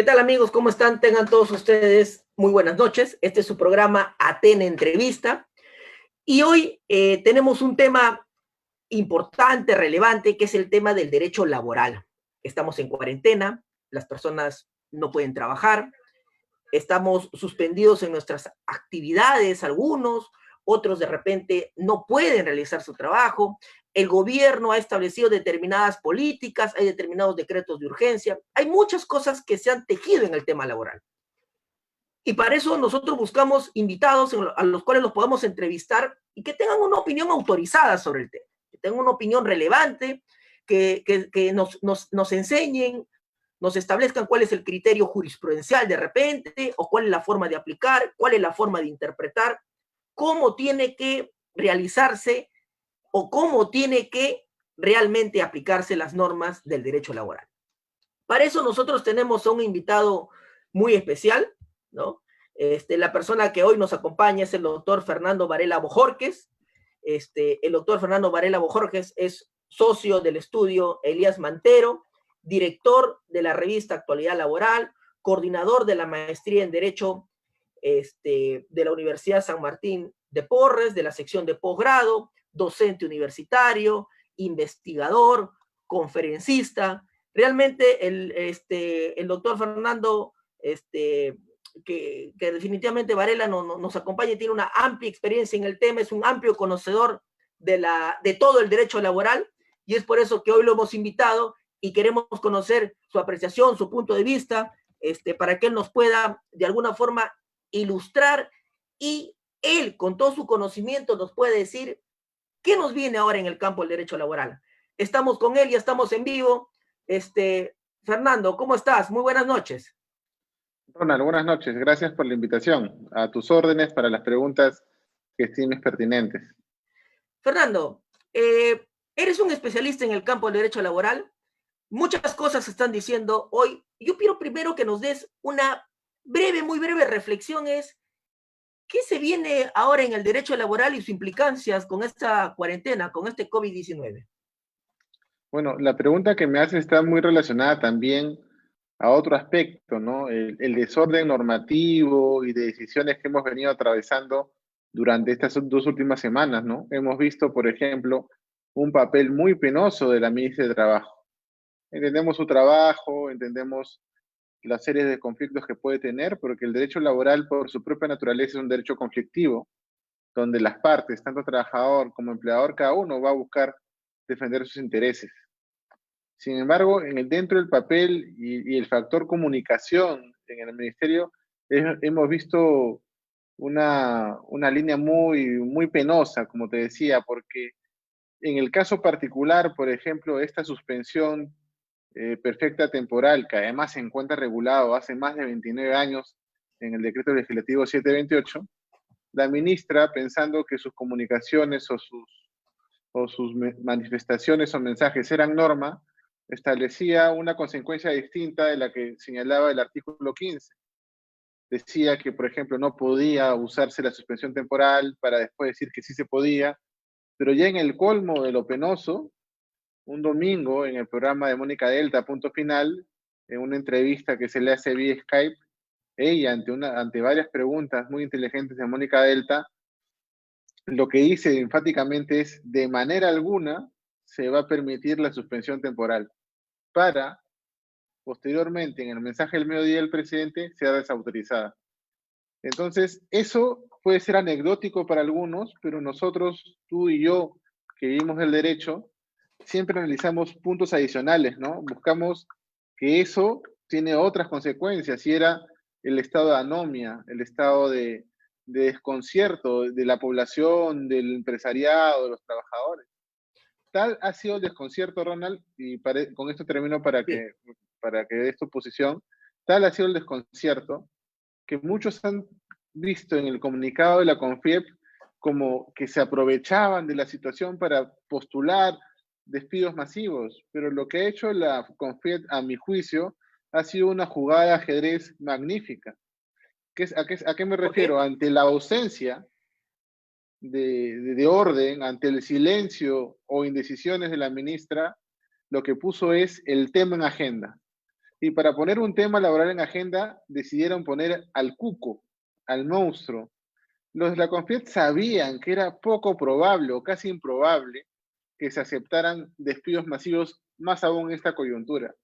¿Qué tal, amigos? ¿Cómo están? Tengan todos ustedes muy buenas noches. Este es su programa Atene Entrevista. Y hoy tenemos un tema importante, relevante, que es el tema del derecho laboral. Estamos en cuarentena, las personas no pueden trabajar, estamos suspendidos en nuestras actividades, algunos, otros de repente no pueden realizar su trabajo. El gobierno ha establecido determinadas políticas, hay determinados decretos de urgencia, hay muchas cosas que se han tejido en el tema laboral. Y para eso nosotros buscamos invitados a los cuales los podamos entrevistar y que tengan una opinión autorizada sobre el tema, que tengan una opinión relevante, que nos enseñen, nos establezcan cuál es el criterio jurisprudencial de repente, o cuál es la forma de aplicar, cuál es la forma de interpretar, cómo tiene que realizarse o cómo tiene que realmente aplicarse las normas del derecho laboral. Para eso nosotros tenemos a un invitado muy especial, ¿no? La persona que hoy nos acompaña es el doctor Fernando Varela Bojorquez. El doctor Fernando Varela Bojorquez es socio del estudio Elías Mantero, director de la revista Actualidad Laboral, coordinador de la maestría en Derecho de la Universidad San Martín de Porres, de la sección de posgrado, docente universitario, investigador, conferencista. Realmente el doctor Fernando, que definitivamente Varela nos acompaña, tiene una amplia experiencia en el tema, es un amplio conocedor de todo el derecho laboral, y es por eso que hoy lo hemos invitado y queremos conocer su apreciación, su punto de vista, para que él nos pueda de alguna forma ilustrar, y él con todo su conocimiento nos puede decir qué nos viene ahora en el campo del derecho laboral. Estamos con él, ya estamos en vivo. Fernando, ¿cómo estás? Muy buenas noches. Ronald, buenas noches. Gracias por la invitación. A tus órdenes para las preguntas que estimes pertinentes. Fernando, eres un especialista en el campo del derecho laboral. Muchas cosas se están diciendo hoy. Yo quiero primero que nos des una breve, muy breve reflexión. ¿Qué se viene ahora en el derecho laboral y sus implicancias con esta cuarentena, con este COVID-19? Bueno, la pregunta que me hace está muy relacionada también a otro aspecto, ¿no? El desorden normativo y de decisiones que hemos venido atravesando durante estas dos últimas semanas, ¿no? Hemos visto, por ejemplo, un papel muy penoso de la ministra de Trabajo. Entendemos su trabajo, entendemos las series de conflictos que puede tener, porque el derecho laboral, por su propia naturaleza, es un derecho conflictivo, donde las partes, tanto trabajador como empleador, cada uno va a buscar defender sus intereses. Sin embargo, dentro del papel y el factor comunicación en el ministerio, hemos visto una línea muy penosa, como te decía, porque en el caso particular, por ejemplo, esta suspensión perfecta temporal, que además se encuentra regulado hace más de 29 años en el decreto legislativo 728, la ministra, pensando que sus comunicaciones o sus manifestaciones o mensajes eran norma, establecía una consecuencia distinta de la que señalaba el artículo 15. Decía que, por ejemplo, no podía usarse la suspensión temporal para después decir que sí se podía, pero ya en el colmo de lo penoso, un domingo en el programa de Mónica Delta, Punto Final, en una entrevista que se le hace vía Skype, ella, ante varias preguntas muy inteligentes de Mónica Delta, lo que dice enfáticamente es: de manera alguna se va a permitir la suspensión temporal, para, posteriormente, en el mensaje del mediodía del presidente, sea desautorizada. Entonces, eso puede ser anecdótico para algunos, pero nosotros, tú y yo, que vivimos el derecho, siempre analizamos puntos adicionales, ¿no? Buscamos que eso tiene otras consecuencias, y era el estado de anomia, el estado de desconcierto de la población, del empresariado, de los trabajadores. Tal ha sido el desconcierto, Ronald, y con esto termino Sí. para que des tu posición. Tal ha sido el desconcierto que muchos han visto en el comunicado de la CONFIEP como que se aprovechaban de la situación para postular despidos masivos, pero lo que ha hecho la CONFIEP, a mi juicio, ha sido una jugada de ajedrez magnífica. ¿A qué me refiero? Ok. Ante la ausencia de orden, ante el silencio o indecisiones de la ministra, lo que puso es el tema en agenda. Y para poner un tema laboral en agenda, decidieron poner al cuco, al monstruo. Los de la CONFIEP sabían que era poco probable o casi improbable que se aceptaran despidos masivos, más aún en esta coyuntura.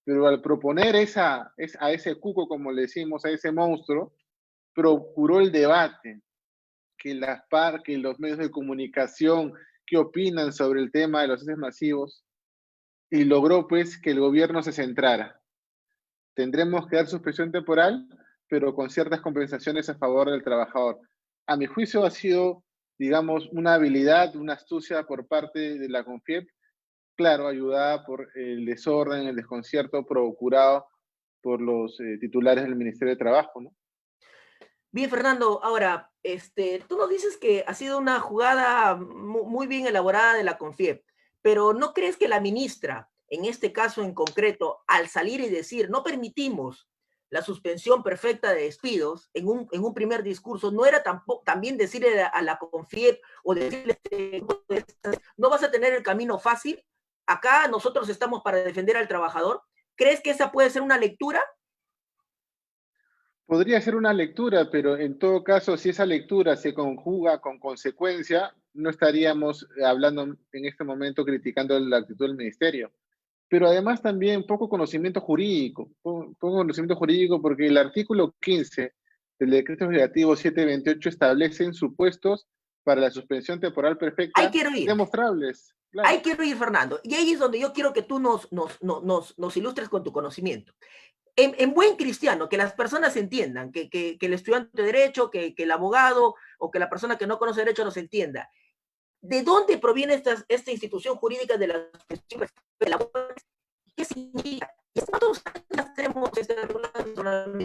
Pero al proponer a ese cuco, como le decimos, a ese monstruo, procuró el debate, que las PAR, que los medios de comunicación, qué opinan sobre el tema de los ceses masivos, y logró pues que el gobierno se centrara. Tendremos que dar suspensión temporal, pero con ciertas compensaciones a favor del trabajador. A mi juicio ha sido, digamos, una habilidad, una astucia por parte de la CONFIEP, claro, ayudada por el desorden, el desconcierto procurado por los titulares del Ministerio de Trabajo, ¿no? Bien, Fernando, ahora, tú nos dices que ha sido una jugada muy bien elaborada de la CONFIEP, pero ¿no crees que la ministra, en este caso en concreto, al salir y decir no permitimos la suspensión perfecta de despidos en un primer discurso, no era tampoco, también decirle a la CONFIEP o decirle no vas a tener el camino fácil, acá nosotros estamos para defender al trabajador? ¿Crees que esa puede ser una lectura? Podría ser una lectura, pero en todo caso, si esa lectura se conjuga con consecuencia, no estaríamos hablando en este momento criticando la actitud del ministerio. Pero además también poco conocimiento jurídico porque el artículo 15 del decreto legislativo 728 establece supuestos para la suspensión temporal Ahí perfecta quiero ir. demostrables, Ahí claro. quiero ir, Fernando. Y ahí es donde yo quiero que tú nos ilustres con tu conocimiento. En buen cristiano, que las personas entiendan, que el estudiante de derecho, que el abogado o que la persona que no conoce derecho nos entienda. ¿De dónde proviene esta institución jurídica de la de labores? ¿Qué significa? ¿Y cuántos años hacemos este regulado?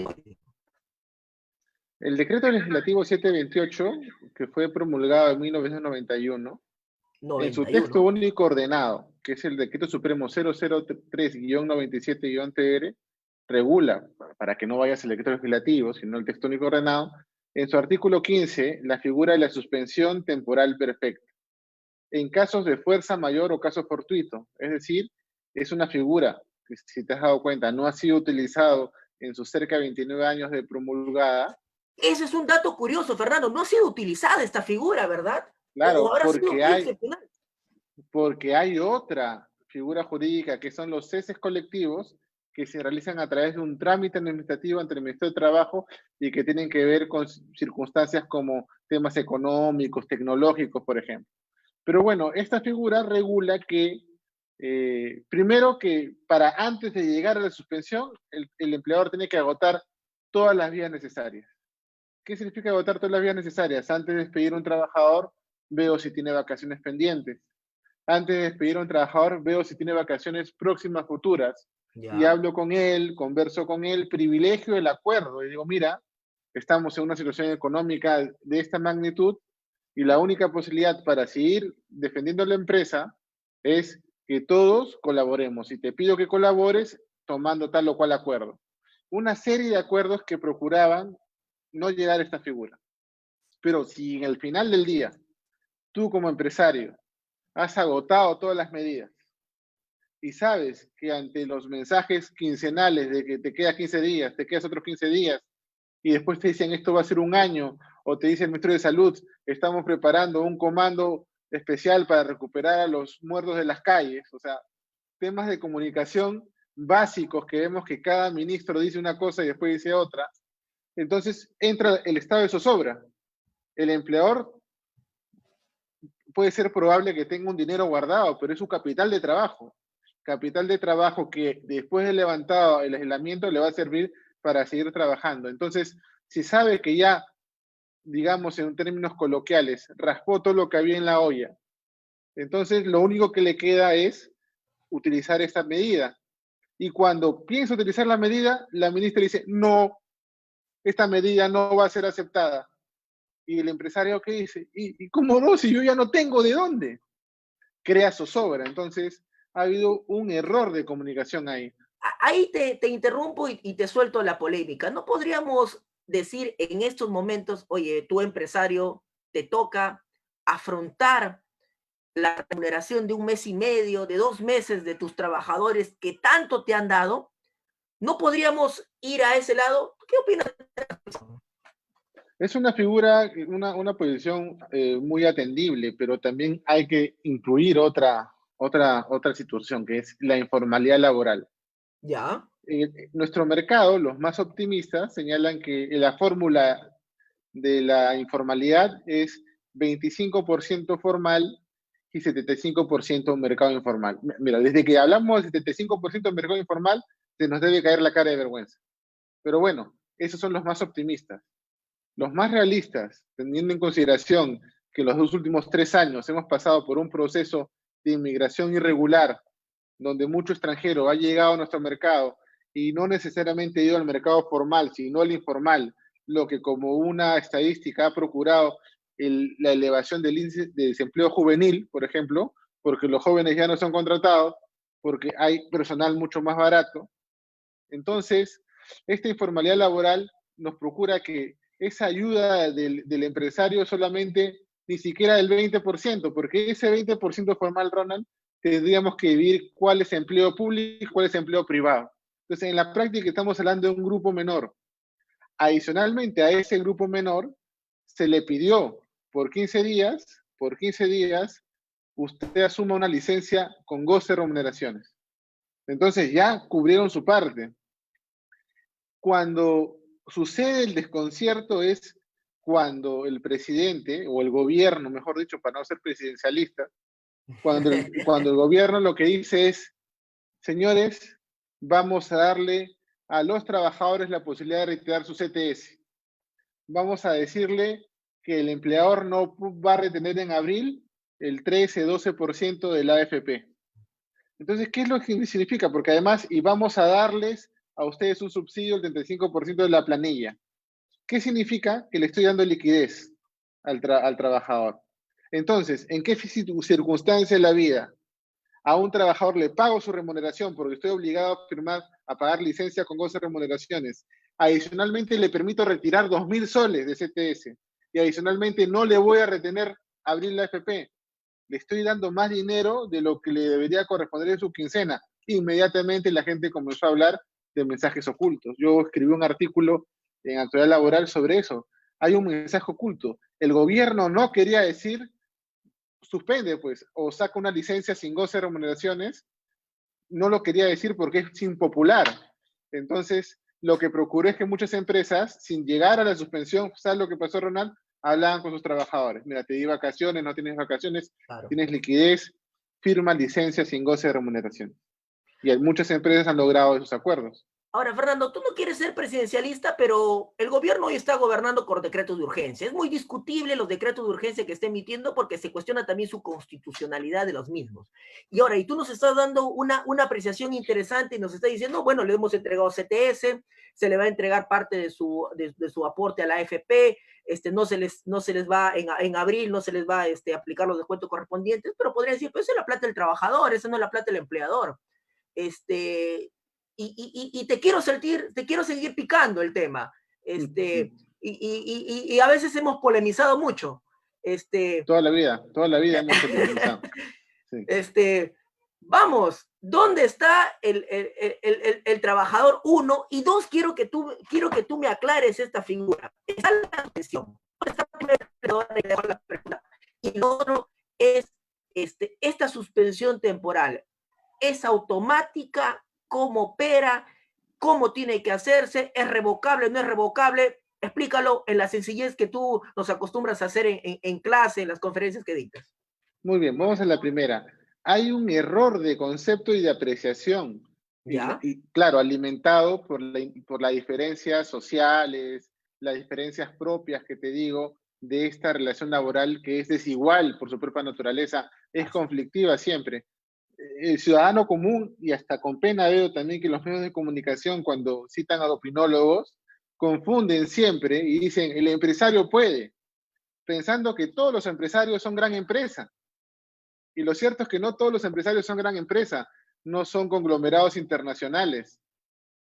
El decreto legislativo 728, que fue promulgado en 1991, en su texto 91. único ordenado, que es el decreto supremo 003-97-TR, regula, para que no vayas al decreto legislativo, sino el texto único ordenado, en su artículo 15, la figura de la suspensión temporal perfecta, en casos de fuerza mayor o caso fortuito. Es decir, es una figura que, si te has dado cuenta, no ha sido utilizado en sus cerca de 29 años de promulgada. Ese es un dato curioso, Fernando. No ha sido utilizada esta figura, ¿verdad? O Claro, habrá sido muy excepcional. porque hay otra figura jurídica que son los ceses colectivos que se realizan a través de un trámite administrativo ante el Ministerio de Trabajo y que tienen que ver con circunstancias como temas económicos, tecnológicos, por ejemplo. Pero bueno, esta figura regula que, primero que para antes de llegar a la suspensión, el empleador tiene que agotar todas las vías necesarias. ¿Qué significa agotar todas las vías necesarias? Antes de despedir a un trabajador, veo si tiene vacaciones pendientes. Antes de despedir a un trabajador, veo si tiene vacaciones próximas, futuras, y Ya. hablo con él, converso con él, privilegio el acuerdo, y digo, mira, estamos en una situación económica de esta magnitud, y la única posibilidad para seguir defendiendo la empresa es que todos colaboremos, y te pido que colabores tomando tal o cual acuerdo. Una serie de acuerdos que procuraban no llegar a esta figura. Pero si en el final del día, tú como empresario, has agotado todas las medidas y sabes que ante los mensajes quincenales de que te quedas 15 días, te quedas otros 15 días, y después te dicen esto va a ser un año, o te dice el Ministerio de Salud, estamos preparando un comando especial para recuperar a los muertos de las calles, o sea, temas de comunicación básicos que vemos que cada ministro dice una cosa y después dice otra, entonces entra el estado de zozobra. El empleador puede ser probable que tenga un dinero guardado, pero es su capital de trabajo. Capital de trabajo que después de levantado el aislamiento le va a servir para seguir trabajando. Entonces, si sabe que ya, digamos en términos coloquiales, raspó todo lo que había en la olla, entonces lo único que le queda es utilizar esta medida. Y cuando piensa utilizar la medida, la ministra dice, no, esta medida no va a ser aceptada. Y el empresario, ¿qué dice? ¿Y cómo no? Si yo ya no tengo de dónde. Crea zozobra. Entonces, ha habido un error de comunicación ahí. Ahí te interrumpo y te suelto la polémica. ¿No podríamos decir en estos momentos, oye, tú empresario, te toca afrontar la remuneración de un mes y medio, de 2 meses de tus trabajadores que tanto te han dado? ¿No podríamos ir a ese lado? ¿Qué opinas? Es una figura, una posición muy atendible, pero también hay que incluir otra situación, que es la informalidad laboral. Ya, Nuestro mercado, los más optimistas, señalan que la fórmula de la informalidad es 25% formal y 75% mercado informal. Mira, desde que hablamos de 75% mercado informal, se nos debe caer la cara de vergüenza. Pero bueno, esos son los más optimistas. Los más realistas, teniendo en consideración que los 2 últimos 3 años hemos pasado por un proceso de inmigración irregular, donde mucho extranjero ha llegado a nuestro mercado y no necesariamente ha ido al mercado formal, sino al informal, lo que como una estadística ha procurado la elevación del índice de desempleo juvenil, por ejemplo, porque los jóvenes ya no son contratados, porque hay personal mucho más barato. Entonces, esta informalidad laboral nos procura que esa ayuda del empresario solamente ni siquiera del 20%, porque ese 20% formal, Ronald, tendríamos que dividir cuál es empleo público y cuál es empleo privado. Entonces, en la práctica estamos hablando de un grupo menor. Adicionalmente a ese grupo menor, se le pidió por 15 días, usted asuma una licencia con goce de remuneraciones. Entonces ya cubrieron su parte. Cuando sucede el desconcierto es cuando el presidente, o el gobierno, mejor dicho, para no ser presidencialista, cuando el gobierno lo que dice es, señores, vamos a darle a los trabajadores la posibilidad de retirar su CTS. Vamos a decirle que el empleador no va a retener en abril el 13-12% del AFP. Entonces, ¿qué es lo que significa? Porque además, y vamos a darles a ustedes un subsidio del 35% de la planilla. ¿Qué significa? Que le estoy dando liquidez al trabajador. Entonces, ¿en qué circunstancia de la vida a un trabajador le pago su remuneración porque estoy obligado a pagar licencia con goce de remuneraciones? Adicionalmente, le permito retirar 2.000 soles de CTS y adicionalmente no le voy a retener abrir la AFP. Le estoy dando más dinero de lo que le debería corresponder en su quincena. Inmediatamente la gente comenzó a hablar de mensajes ocultos. Yo escribí un artículo en Actualidad Laboral sobre eso. Hay un mensaje oculto. El gobierno no quería decir, suspende pues, o saca una licencia sin goce de remuneraciones, no lo quería decir porque es impopular. Entonces, lo que procuró es que muchas empresas, sin llegar a la suspensión, ¿sabes lo que pasó, Ronald? Hablaban con sus trabajadores. Mira, te di vacaciones, no tienes vacaciones, claro. tienes liquidez, firma licencia sin goce de remuneración. Y muchas empresas han logrado esos acuerdos. Ahora, Fernando, tú no quieres ser presidencialista, pero el gobierno hoy está gobernando por decretos de urgencia. Es muy discutible los decretos de urgencia que está emitiendo porque se cuestiona también su constitucionalidad de los mismos. Y ahora, y tú nos estás dando una apreciación interesante y nos estás diciendo, bueno, le hemos entregado CTS, se le va a entregar parte de su aporte a la AFP, no se les va en abril, no se les va a aplicar los descuentos correspondientes, pero podría decir, pues esa es la plata del trabajador, esa no es la plata del empleador. Este, y te quiero seguir picando el tema. Y a veces hemos polemizado mucho. Este, Toda la vida hemos polemizado. Sí. Vamos, ¿dónde está el trabajador? Uno, y dos, quiero que tú me aclares esta figura. Está la suspensión. Y lo otro es esta suspensión temporal. ¿Es automática? ¿Cómo opera? ¿Cómo tiene que hacerse? ¿Es revocable? ¿No es revocable? Explícalo en la sencillez que tú nos acostumbras a hacer en clase, en las conferencias que dictas. Muy bien, vamos a la primera. Hay un error de concepto y de apreciación. ¿Ya? Y claro, alimentado por las diferencias sociales, las diferencias propias que te digo de esta relación laboral que es desigual por su propia naturaleza, es conflictiva siempre. El ciudadano común, y hasta con pena veo también que los medios de comunicación, cuando citan a opinólogos, confunden siempre y dicen, el empresario puede, pensando que todos los empresarios son gran empresa. Y lo cierto es que no todos los empresarios son gran empresa, no son conglomerados internacionales.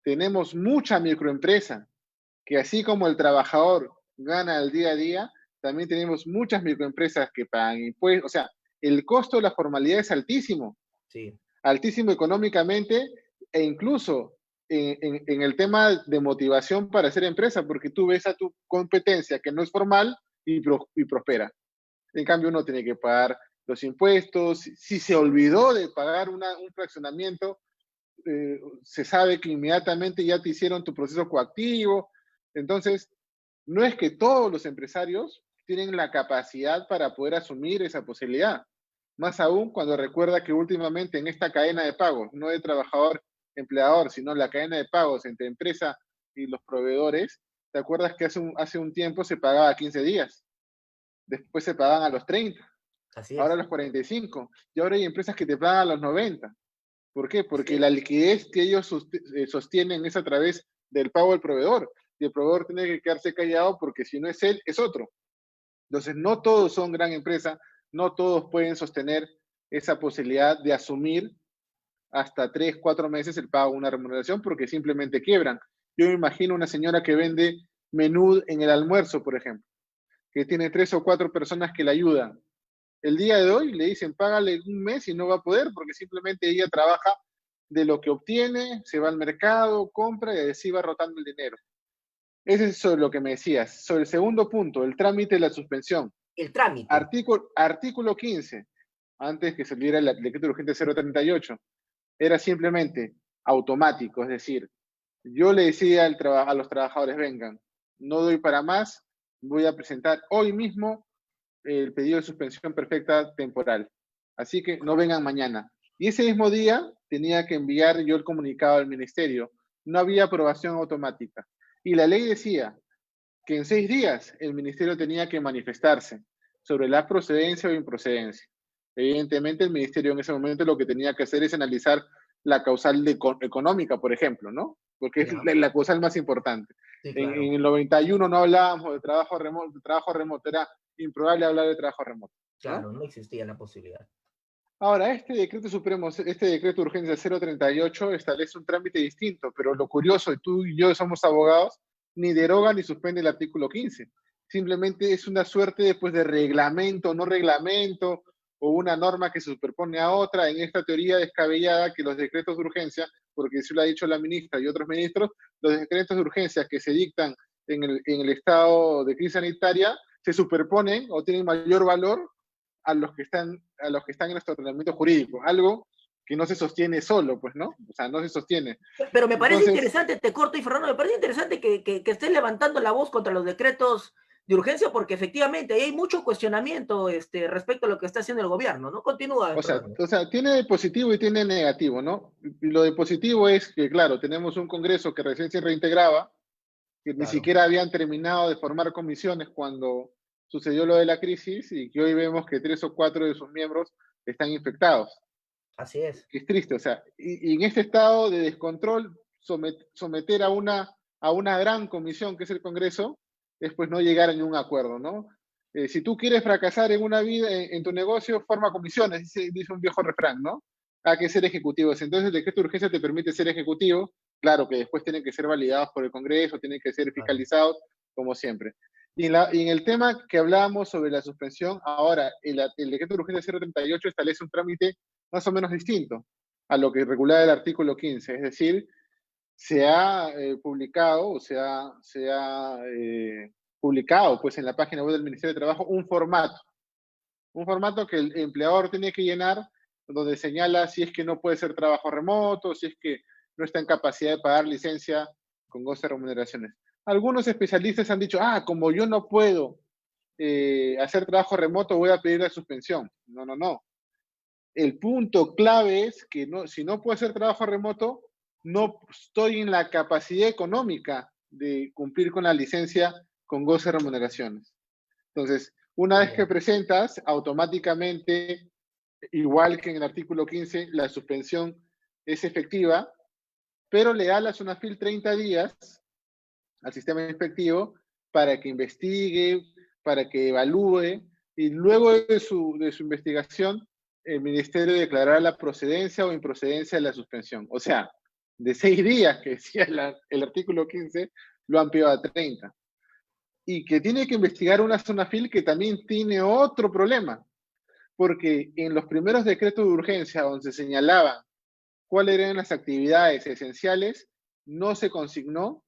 Tenemos mucha microempresa, que así como el trabajador gana el día a día, también tenemos muchas microempresas que pagan impuestos. O sea, el costo de la formalidad es altísimo. Sí. Altísimo económicamente e incluso en el tema de motivación para hacer empresa, porque tú ves a tu competencia que no es formal y prospera. En cambio, uno tiene que pagar los impuestos. Si se olvidó de pagar un fraccionamiento, se sabe que inmediatamente ya te hicieron tu proceso coactivo. Entonces, no es que todos los empresarios tienen la capacidad para poder asumir esa posibilidad. Más aún cuando recuerda que últimamente en esta cadena de pagos, no de trabajador-empleador, sino la cadena de pagos entre empresa y los proveedores, ¿te acuerdas que hace un tiempo se pagaba a 15 días? Después se pagaban a los 30, Así ahora a es. los 45, y ahora hay empresas que te pagan a los 90. ¿Por qué? Así Porque la es. liquidez que ellos sostienen es a través del pago del proveedor, y el proveedor tiene que quedarse callado porque si no es él, es otro. Entonces, no todos son gran empresa, no todos pueden sostener esa posibilidad de asumir hasta 3, 4 meses el pago de una remuneración porque simplemente quiebran. Yo me imagino una señora que vende menú en el almuerzo, por ejemplo, que tiene 3 o 4 personas que le ayudan. El día de hoy le dicen, págale un mes y no va a poder porque simplemente ella trabaja de lo que obtiene, se va al mercado, compra y así va rotando el dinero. Ese es sobre lo que me decías. Sobre el segundo punto, el trámite de la suspensión. El trámite. Artículo 15, antes que saliera el decreto urgente 038, era simplemente automático, es decir, yo le decía a los trabajadores, vengan, no doy para más, voy a presentar hoy mismo el pedido de suspensión perfecta temporal. Así que no vengan mañana. Y ese mismo día tenía que enviar yo el comunicado al ministerio. No había aprobación automática. Y la ley decía que en 6 días el ministerio tenía que manifestarse sobre la procedencia o improcedencia. Evidentemente el ministerio en ese momento lo que tenía que hacer es analizar la causal económica, por ejemplo, ¿no? Porque es Ya. la causal más importante. Sí, En claro. el 91 no hablábamos de trabajo remoto, era improbable hablar de trabajo remoto, ¿no? Claro, no existía la posibilidad. Ahora, este decreto supremo, este decreto de urgencia 038 establece un trámite distinto, pero lo curioso, y tú y yo somos abogados, ni deroga ni suspende el artículo 15. Simplemente es una suerte después de reglamento, no reglamento, o una norma que se superpone a otra en esta teoría descabellada que los decretos de urgencia, porque eso lo ha dicho la ministra y otros ministros, los decretos de urgencia que se dictan en el estado de crisis sanitaria se superponen o tienen mayor valor a los que están en nuestro ordenamiento jurídico, algo que no se sostiene solo, pues, ¿no? O sea, no se sostiene. Pero me parece Entonces, interesante, te corto y Fernando, me parece interesante que estés levantando la voz contra los decretos de urgencia porque efectivamente hay mucho cuestionamiento respecto a lo que está haciendo el gobierno, ¿no? Continúa, Fernando. tiene de positivo y tiene de negativo, ¿no? Y lo de positivo es que, claro, tenemos un Congreso que recién se reintegraba, que ni Claro, siquiera habían terminado de formar comisiones cuando sucedió lo de la crisis y que hoy vemos que 3 o 4 de sus miembros están infectados. así es. Que es triste, o sea, y en este estado de descontrol, someter a una gran comisión que es el Congreso, es pues no llegar a ningún acuerdo, ¿no? Si tú quieres fracasar en una vida, en tu negocio, forma comisiones, dice un viejo refrán, ¿no? Hay que ser ejecutivos. Entonces el decreto de urgencia te permite ser ejecutivo, claro que después tienen que ser validados por el Congreso, tienen que ser Claro. fiscalizados, como siempre. Y en el tema que hablábamos sobre la suspensión, ahora el decreto de urgencia 038 establece un trámite más o menos distinto a lo que regula el artículo 15, es decir, se ha publicado o se ha publicado pues en la página web del Ministerio de Trabajo un formato que el empleador tiene que llenar donde señala si es que no puede ser trabajo remoto, si es que no está en capacidad de pagar licencia con goce de remuneraciones. Algunos especialistas han dicho, como yo no puedo hacer trabajo remoto, voy a pedir la suspensión. No, no, no. El punto clave es que no, si no puedo hacer trabajo remoto, no estoy en la capacidad económica de cumplir con la licencia con goce de remuneraciones. Entonces, una vez que Ya. presentas, automáticamente, igual que en el artículo 15, la suspensión es efectiva, pero le da a la SUNAFIL 30 días al sistema inspectivo para que investigue, para que evalúe, y luego de su investigación, el ministerio declarará la procedencia o improcedencia de la suspensión. O sea, de 6 días, que decía el artículo 15, lo amplió a 30. Y que tiene que investigar una SUNAFIL que también tiene otro problema, porque en los primeros decretos de urgencia donde se señalaban cuáles eran las actividades esenciales, no se consignó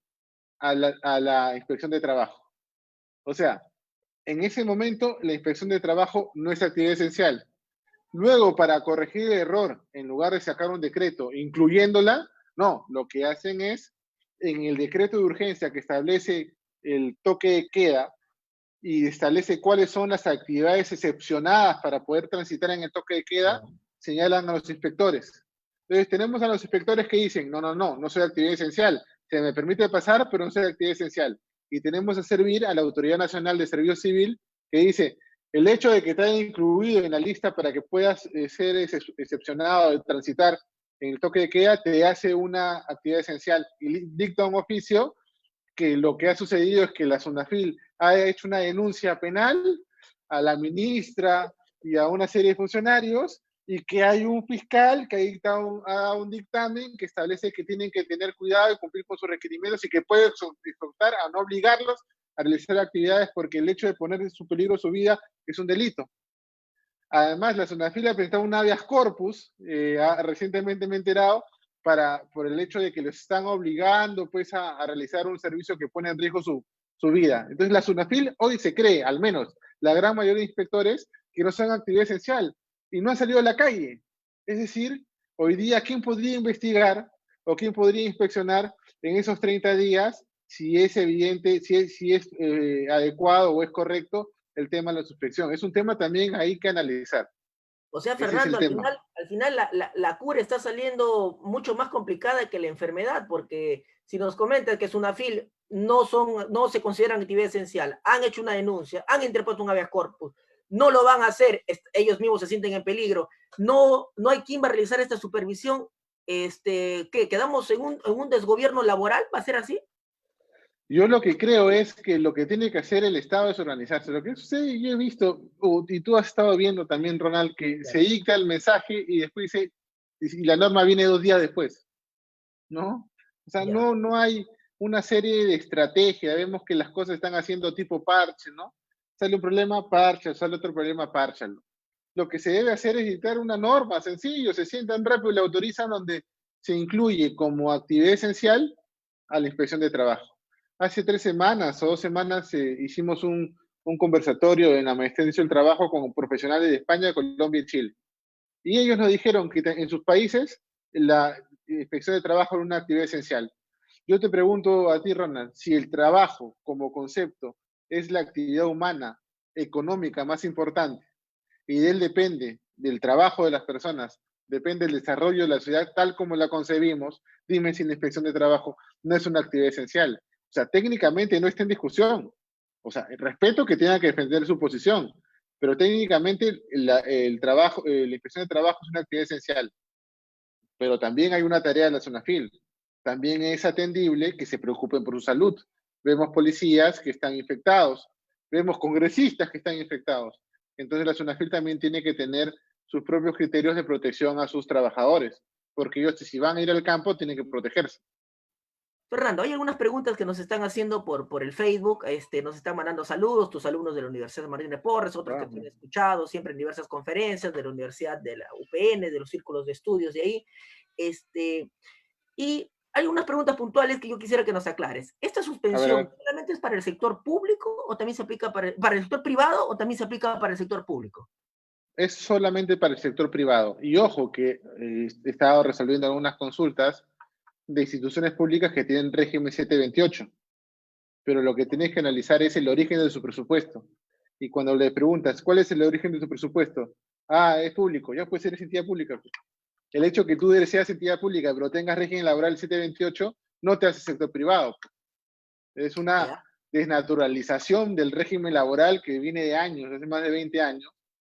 a la inspección de trabajo. O sea, en ese momento la inspección de trabajo no es actividad esencial. Luego, para corregir el error, en lugar de sacar un decreto incluyéndola, no, lo que hacen es, en el decreto de urgencia que establece el toque de queda y establece cuáles son las actividades excepcionadas para poder transitar en el toque de queda, señalan a los inspectores. Entonces, tenemos a los inspectores que dicen, no soy actividad esencial, se me permite pasar, pero no soy actividad esencial. Y tenemos a servir a la Autoridad Nacional de Servicio Civil, que dice, el hecho de que te hayan incluido en la lista para que puedas ser excepcionado de transitar en el toque de queda te hace una actividad esencial y dicta un oficio que lo que ha sucedido es que la SUNAFIL ha hecho una denuncia penal a la ministra y a una serie de funcionarios y que hay un fiscal que ha dado un dictamen que establece que tienen que tener cuidado y cumplir con sus requerimientos y que puede exhortar a no obligarlos a realizar actividades porque el hecho de poner en su peligro su vida es un delito. Además, la SUNAFIL ha presentado un habeas corpus, recientemente me he enterado, por el hecho de que los están obligando pues, a realizar un servicio que pone en riesgo su vida. Entonces, la SUNAFIL hoy se cree, al menos la gran mayoría de inspectores, que no son actividad esencial y no han salido a la calle. Es decir, hoy día, ¿quién podría investigar o quién podría inspeccionar en esos 30 días si es evidente, si es adecuado o es correcto el tema de la suspensión? Es un tema también ahí que analizar. O sea, Ese es Fernando, el tema. al final la cura está saliendo mucho más complicada que la enfermedad, porque si nos comentas que Sunafil no se consideran actividad esencial, han hecho una denuncia, han interpuesto un habeas corpus, no lo van a hacer, ellos mismos se sienten en peligro, no hay quien va a realizar esta supervisión, ¿qué? ¿Quedamos en un desgobierno laboral? ¿Va a ser así? Yo lo que creo es que lo que tiene que hacer el Estado es organizarse. Lo que sucede, yo he visto, y tú has estado viendo también, Ronald, que se dicta el mensaje y después dice, y la norma viene 2 días después, ¿no? O sea, Ya. no hay una serie de estrategia. Vemos que las cosas están haciendo tipo parche, ¿no? Sale un problema, parche, sale otro problema, párchalo. Lo que se debe hacer es dictar una norma, sencillo, se sientan rápido y la autorizan donde se incluye como actividad esencial a la inspección de trabajo. Hace 3 semanas o 2 semanas hicimos un conversatorio en la Maestría del Trabajo con profesionales de España, Colombia y Chile. Y ellos nos dijeron que en sus países la inspección de trabajo era una actividad esencial. Yo te pregunto a ti, Ronald, si el trabajo como concepto es la actividad humana, económica más importante, y de él depende, del trabajo de las personas, depende del desarrollo de la sociedad tal como la concebimos, dime si la inspección de trabajo no es una actividad esencial. O sea, técnicamente no está en discusión. O sea, respeto que tenga que defender su posición, pero técnicamente el trabajo, la inspección de trabajo es una actividad esencial. Pero también hay una tarea de la SUNAFIL. También es atendible que se preocupen por su salud. Vemos policías que están infectados, vemos congresistas que están infectados. Entonces la SUNAFIL también tiene que tener sus propios criterios de protección a sus trabajadores, porque ellos si van a ir al campo tienen que protegerse. Fernando, hay algunas preguntas que nos están haciendo por el Facebook, nos están mandando saludos, tus alumnos de la Universidad Martín de Porres, otros que te han escuchado siempre en diversas conferencias de la Universidad de la UPN, de los círculos de estudios de ahí, y hay unas preguntas puntuales que yo quisiera que nos aclares. ¿Esta A suspensión ver, solamente es para el sector público o también se aplica para el sector privado o también se aplica para el sector público? es solamente para el sector privado. Y ojo que he estado resolviendo algunas consultas de instituciones públicas que tienen régimen 728. Pero lo que tienes que analizar es el origen de su presupuesto. Y cuando le preguntas, ¿cuál es el origen de su presupuesto? Ah, es público, ya puede ser entidad pública. El hecho que tú seas entidad pública, pero tengas régimen laboral 728, no te hace sector privado. Es una ¿Ya? desnaturalización del régimen laboral que viene de años, hace más de 20 años,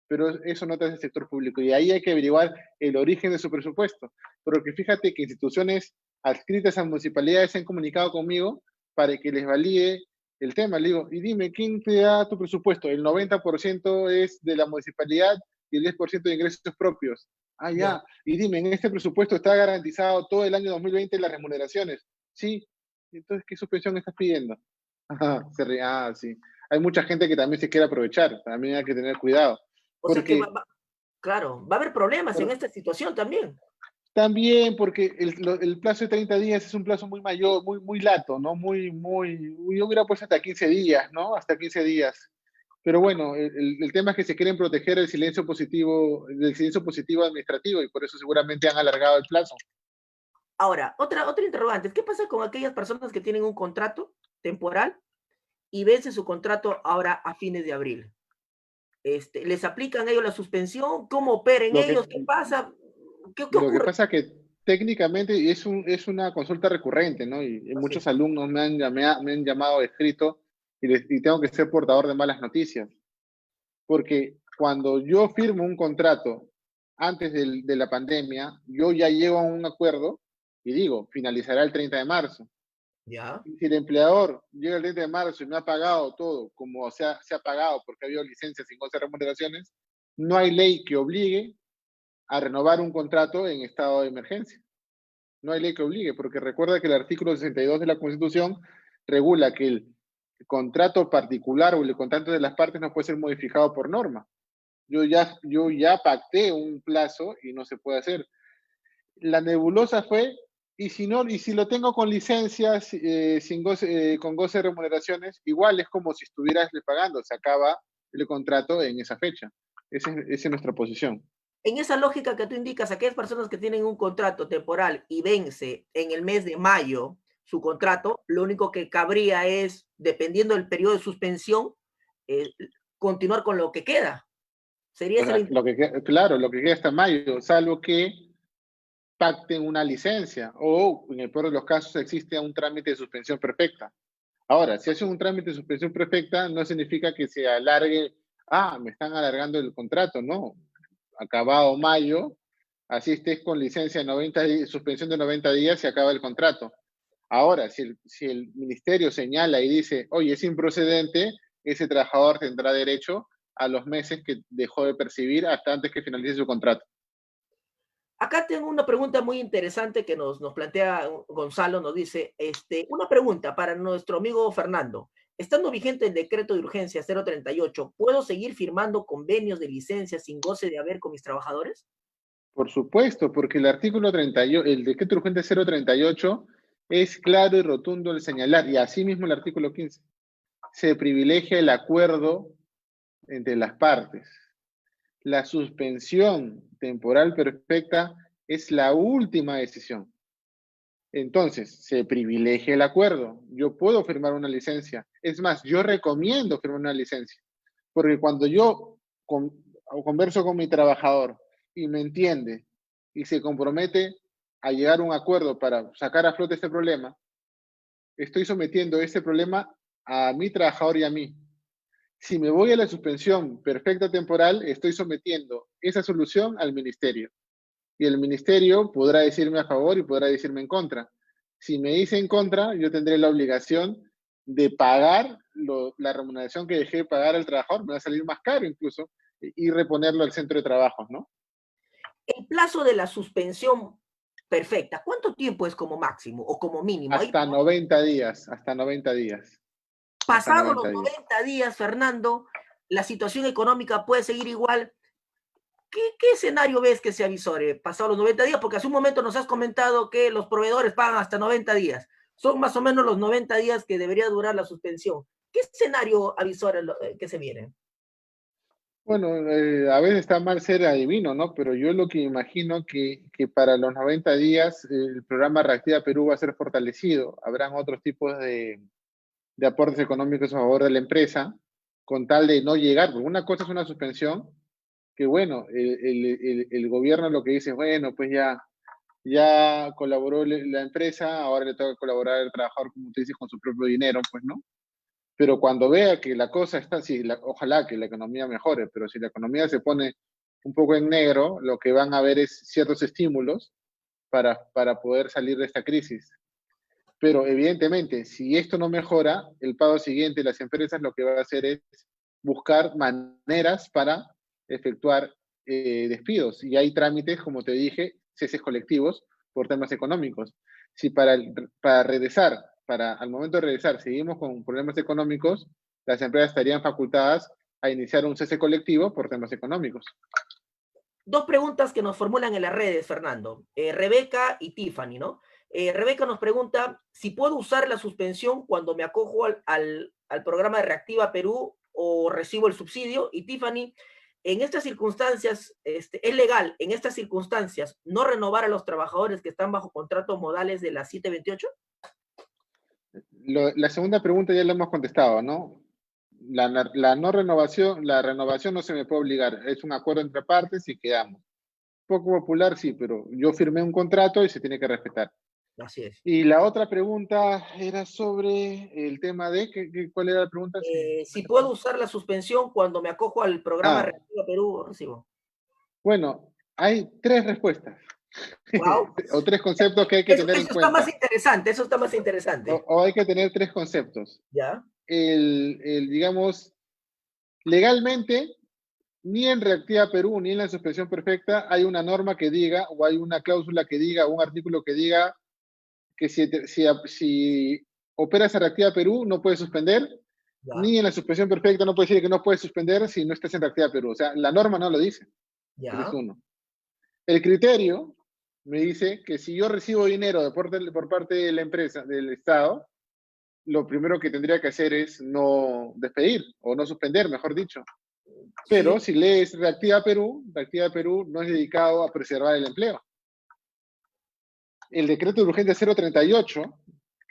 pero eso no te hace sector público. Y ahí hay que averiguar el origen de su presupuesto. Porque fíjate que instituciones adscritas a municipalidades se han comunicado conmigo para que les valide el tema. Le digo, y dime, ¿quién te da tu presupuesto? El 90% es de la municipalidad y el 10% de ingresos propios. Ah, ¿Ya? ya. Y dime, en este presupuesto está garantizado todo el año 2020 las remuneraciones. Sí. Entonces, ¿qué suspensión estás pidiendo? Ajá, sí. Hay mucha gente que también se quiere aprovechar, también hay que tener cuidado. O sea que Porque, claro, va a haber problemas en por- esta situación también. También porque el plazo de 30 días es un plazo muy mayor, muy lato, ¿no? Yo hubiera puesto hasta 15 días, ¿no? Hasta 15 días. Pero bueno, el tema es que se quieren proteger del silencio positivo administrativo y por eso seguramente han alargado el plazo. Ahora, otra interrogante, ¿qué pasa con aquellas personas que tienen un contrato temporal y vence su contrato ahora a fines de abril? ¿Les aplican ellos la suspensión? ¿Cómo operen Lo que, ellos? ¿Qué pasa? ¿Qué lo que ocurre? pasa que técnicamente es una consulta recurrente, ¿no? Y Así muchos es. alumnos me han llamado escrito y tengo que ser portador de malas noticias. Porque cuando yo firmo un contrato antes de la pandemia, yo ya llego a un acuerdo y digo, finalizará el 30 de marzo. Ya. Y si el empleador llega el 30 de marzo y me ha pagado todo, como se ha pagado porque ha habido licencias sin goce de remuneraciones, no hay ley que obligue a renovar un contrato en estado de emergencia. No hay ley que obligue, porque recuerda que el artículo 62 de la Constitución regula que el contrato particular o el contrato de las partes no puede ser modificado por norma. Yo ya pacté un plazo y no se puede hacer. La nebulosa fue, y si no, y si lo tengo con licencias, con goce de remuneraciones, igual es como si estuvieras pagando, se acaba el contrato en esa fecha. Esa es nuestra posición. En esa lógica que tú indicas, aquellas personas que tienen un contrato temporal y vence en el mes de mayo su contrato, lo único que cabría es, dependiendo del periodo de suspensión, eh, continuar con lo que queda. Sería O esa la sea, claro, lo que queda hasta mayo, salvo que pacten una licencia o, en el peor de los casos, existe un trámite de suspensión perfecta. Ahora, si hacen un trámite de suspensión perfecta, no significa que se alargue, me están alargando el contrato, no. Acabado mayo, así estés con licencia de 90 días, suspensión de 90 días, se acaba el contrato. Ahora, si el ministerio señala y dice, oye, es improcedente, ese trabajador tendrá derecho a los meses que dejó de percibir hasta antes que finalice su contrato. Acá tengo una pregunta muy interesante que nos plantea Gonzalo, nos dice, una pregunta para nuestro amigo Fernando. Estando vigente el decreto de urgencia 038, ¿puedo seguir firmando convenios de licencia sin goce de haber con mis trabajadores? Por supuesto, porque el artículo 38, el decreto urgente 038 es claro y rotundo al señalar, y asimismo el artículo 15, se privilegia el acuerdo entre las partes. La suspensión temporal perfecta es la última decisión. Entonces, se privilegia el acuerdo. Yo puedo firmar una licencia. Es más, yo recomiendo firmar una licencia. Porque cuando yo converso con mi trabajador y me entiende y se compromete a llegar a un acuerdo para sacar a flote este problema, estoy sometiendo este problema a mi trabajador y a mí. Si me voy a la suspensión perfecta temporal, estoy sometiendo esa solución al ministerio. Y el ministerio podrá decirme a favor y podrá decirme en contra. Si me dice en contra, yo tendré la obligación de pagar la remuneración que dejé de pagar al trabajador, me va a salir más caro incluso, y reponerlo al centro de trabajo, ¿no? El plazo de la suspensión perfecta, ¿cuánto tiempo es como máximo o como mínimo? Ahí, Hasta 90 días, hasta 90 días, hasta pasado los 90 días. 90 días, Fernando, la situación económica puede seguir igual. ¿Qué escenario ves que se avisore pasado los 90 días? Porque hace un momento nos has comentado que los proveedores pagan hasta 90 días. Son más o menos los 90 días que debería durar la suspensión. ¿Qué escenario avisora que se viene? Bueno, a veces está mal ser adivino, ¿no? Pero yo lo que imagino que para los 90 días el programa Reactiva Perú va a ser fortalecido. Habrán otros tipos de aportes económicos a favor de la empresa, con tal de no llegar, porque una cosa es una suspensión, que bueno, el gobierno lo que dice es, bueno, pues ya colaboró la empresa, ahora le toca colaborar el trabajador, como usted dice, con su propio dinero, pues, ¿no? Pero cuando vea que la cosa está así, ojalá que la economía mejore, pero si la economía se pone un poco en negro, lo que van a ver es ciertos estímulos para poder salir de esta crisis. Pero evidentemente, si esto no mejora, el paso siguiente, las empresas lo que van a hacer es buscar maneras para efectuar despidos. Y hay trámites, como te dije, ceses colectivos por temas económicos. Si para regresar, al momento de regresar, seguimos con problemas económicos, las empresas estarían facultadas a iniciar un cese colectivo por temas económicos. dos preguntas que nos formulan en las redes, Fernando. Rebeca y Tiffany, ¿no? Rebeca nos pregunta si puedo usar la suspensión cuando me acojo al programa de Reactiva Perú o recibo el subsidio. Y Tiffany, en estas circunstancias, es legal en estas circunstancias no renovar a los trabajadores que están bajo contratos modales de la 728. La segunda pregunta ya la hemos contestado, ¿no? No renovación, la renovación no se me puede obligar, es un acuerdo entre partes y quedamos. Poco popular, sí, pero yo firmé un contrato y se tiene que respetar. Así es. Y la otra pregunta era sobre el tema de, ¿cuál era la pregunta? Si puedo usar la suspensión cuando me acojo al programa Ah, Reactiva Perú o recibo. bueno, hay tres respuestas Wow. o tres conceptos que hay que Eso, tener en eso está más cuenta. interesante, eso está más interesante. O hay que tener tres conceptos. ¿Ya? Digamos, legalmente, ni en Reactiva Perú ni en la suspensión perfecta hay una norma que diga, o hay una cláusula que diga, o un artículo que diga que si operas a Reactiva Perú no puedes suspender, Ya, ni en la suspensión perfecta no puedes decir que no puedes suspender si no estás en Reactiva Perú. O sea, la norma no lo dice. Ese es ya, uno. El criterio me dice que si yo recibo dinero por parte de la empresa, del Estado, lo primero que tendría que hacer es no despedir o no suspender, mejor dicho. Pero sí, si lees Reactiva Perú no es dedicado a preservar el empleo. El decreto de urgencia 038,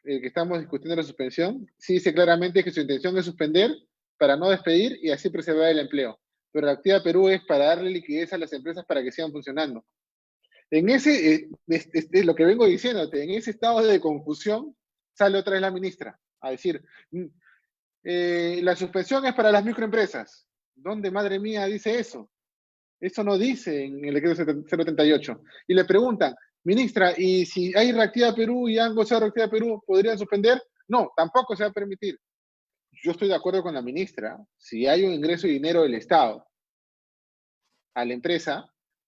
el que estamos discutiendo la suspensión, sí dice claramente que su intención es suspender para no despedir y así preservar el empleo. Pero Reactiva Perú es para darle liquidez a las empresas para que sigan funcionando. En ese, es lo que vengo diciéndote, en ese estado de confusión, sale otra vez la ministra a decir, la suspensión es para las microempresas. ¿Dónde, madre mía, dice eso? Eso no dice en el decreto 038. Y le preguntan, ministra, ¿y si hay Reactiva Perú y han gozado Reactiva Perú, podrían suspender? No, tampoco se va a permitir. Yo estoy de acuerdo con la ministra. Si hay un ingreso de dinero del Estado a la empresa,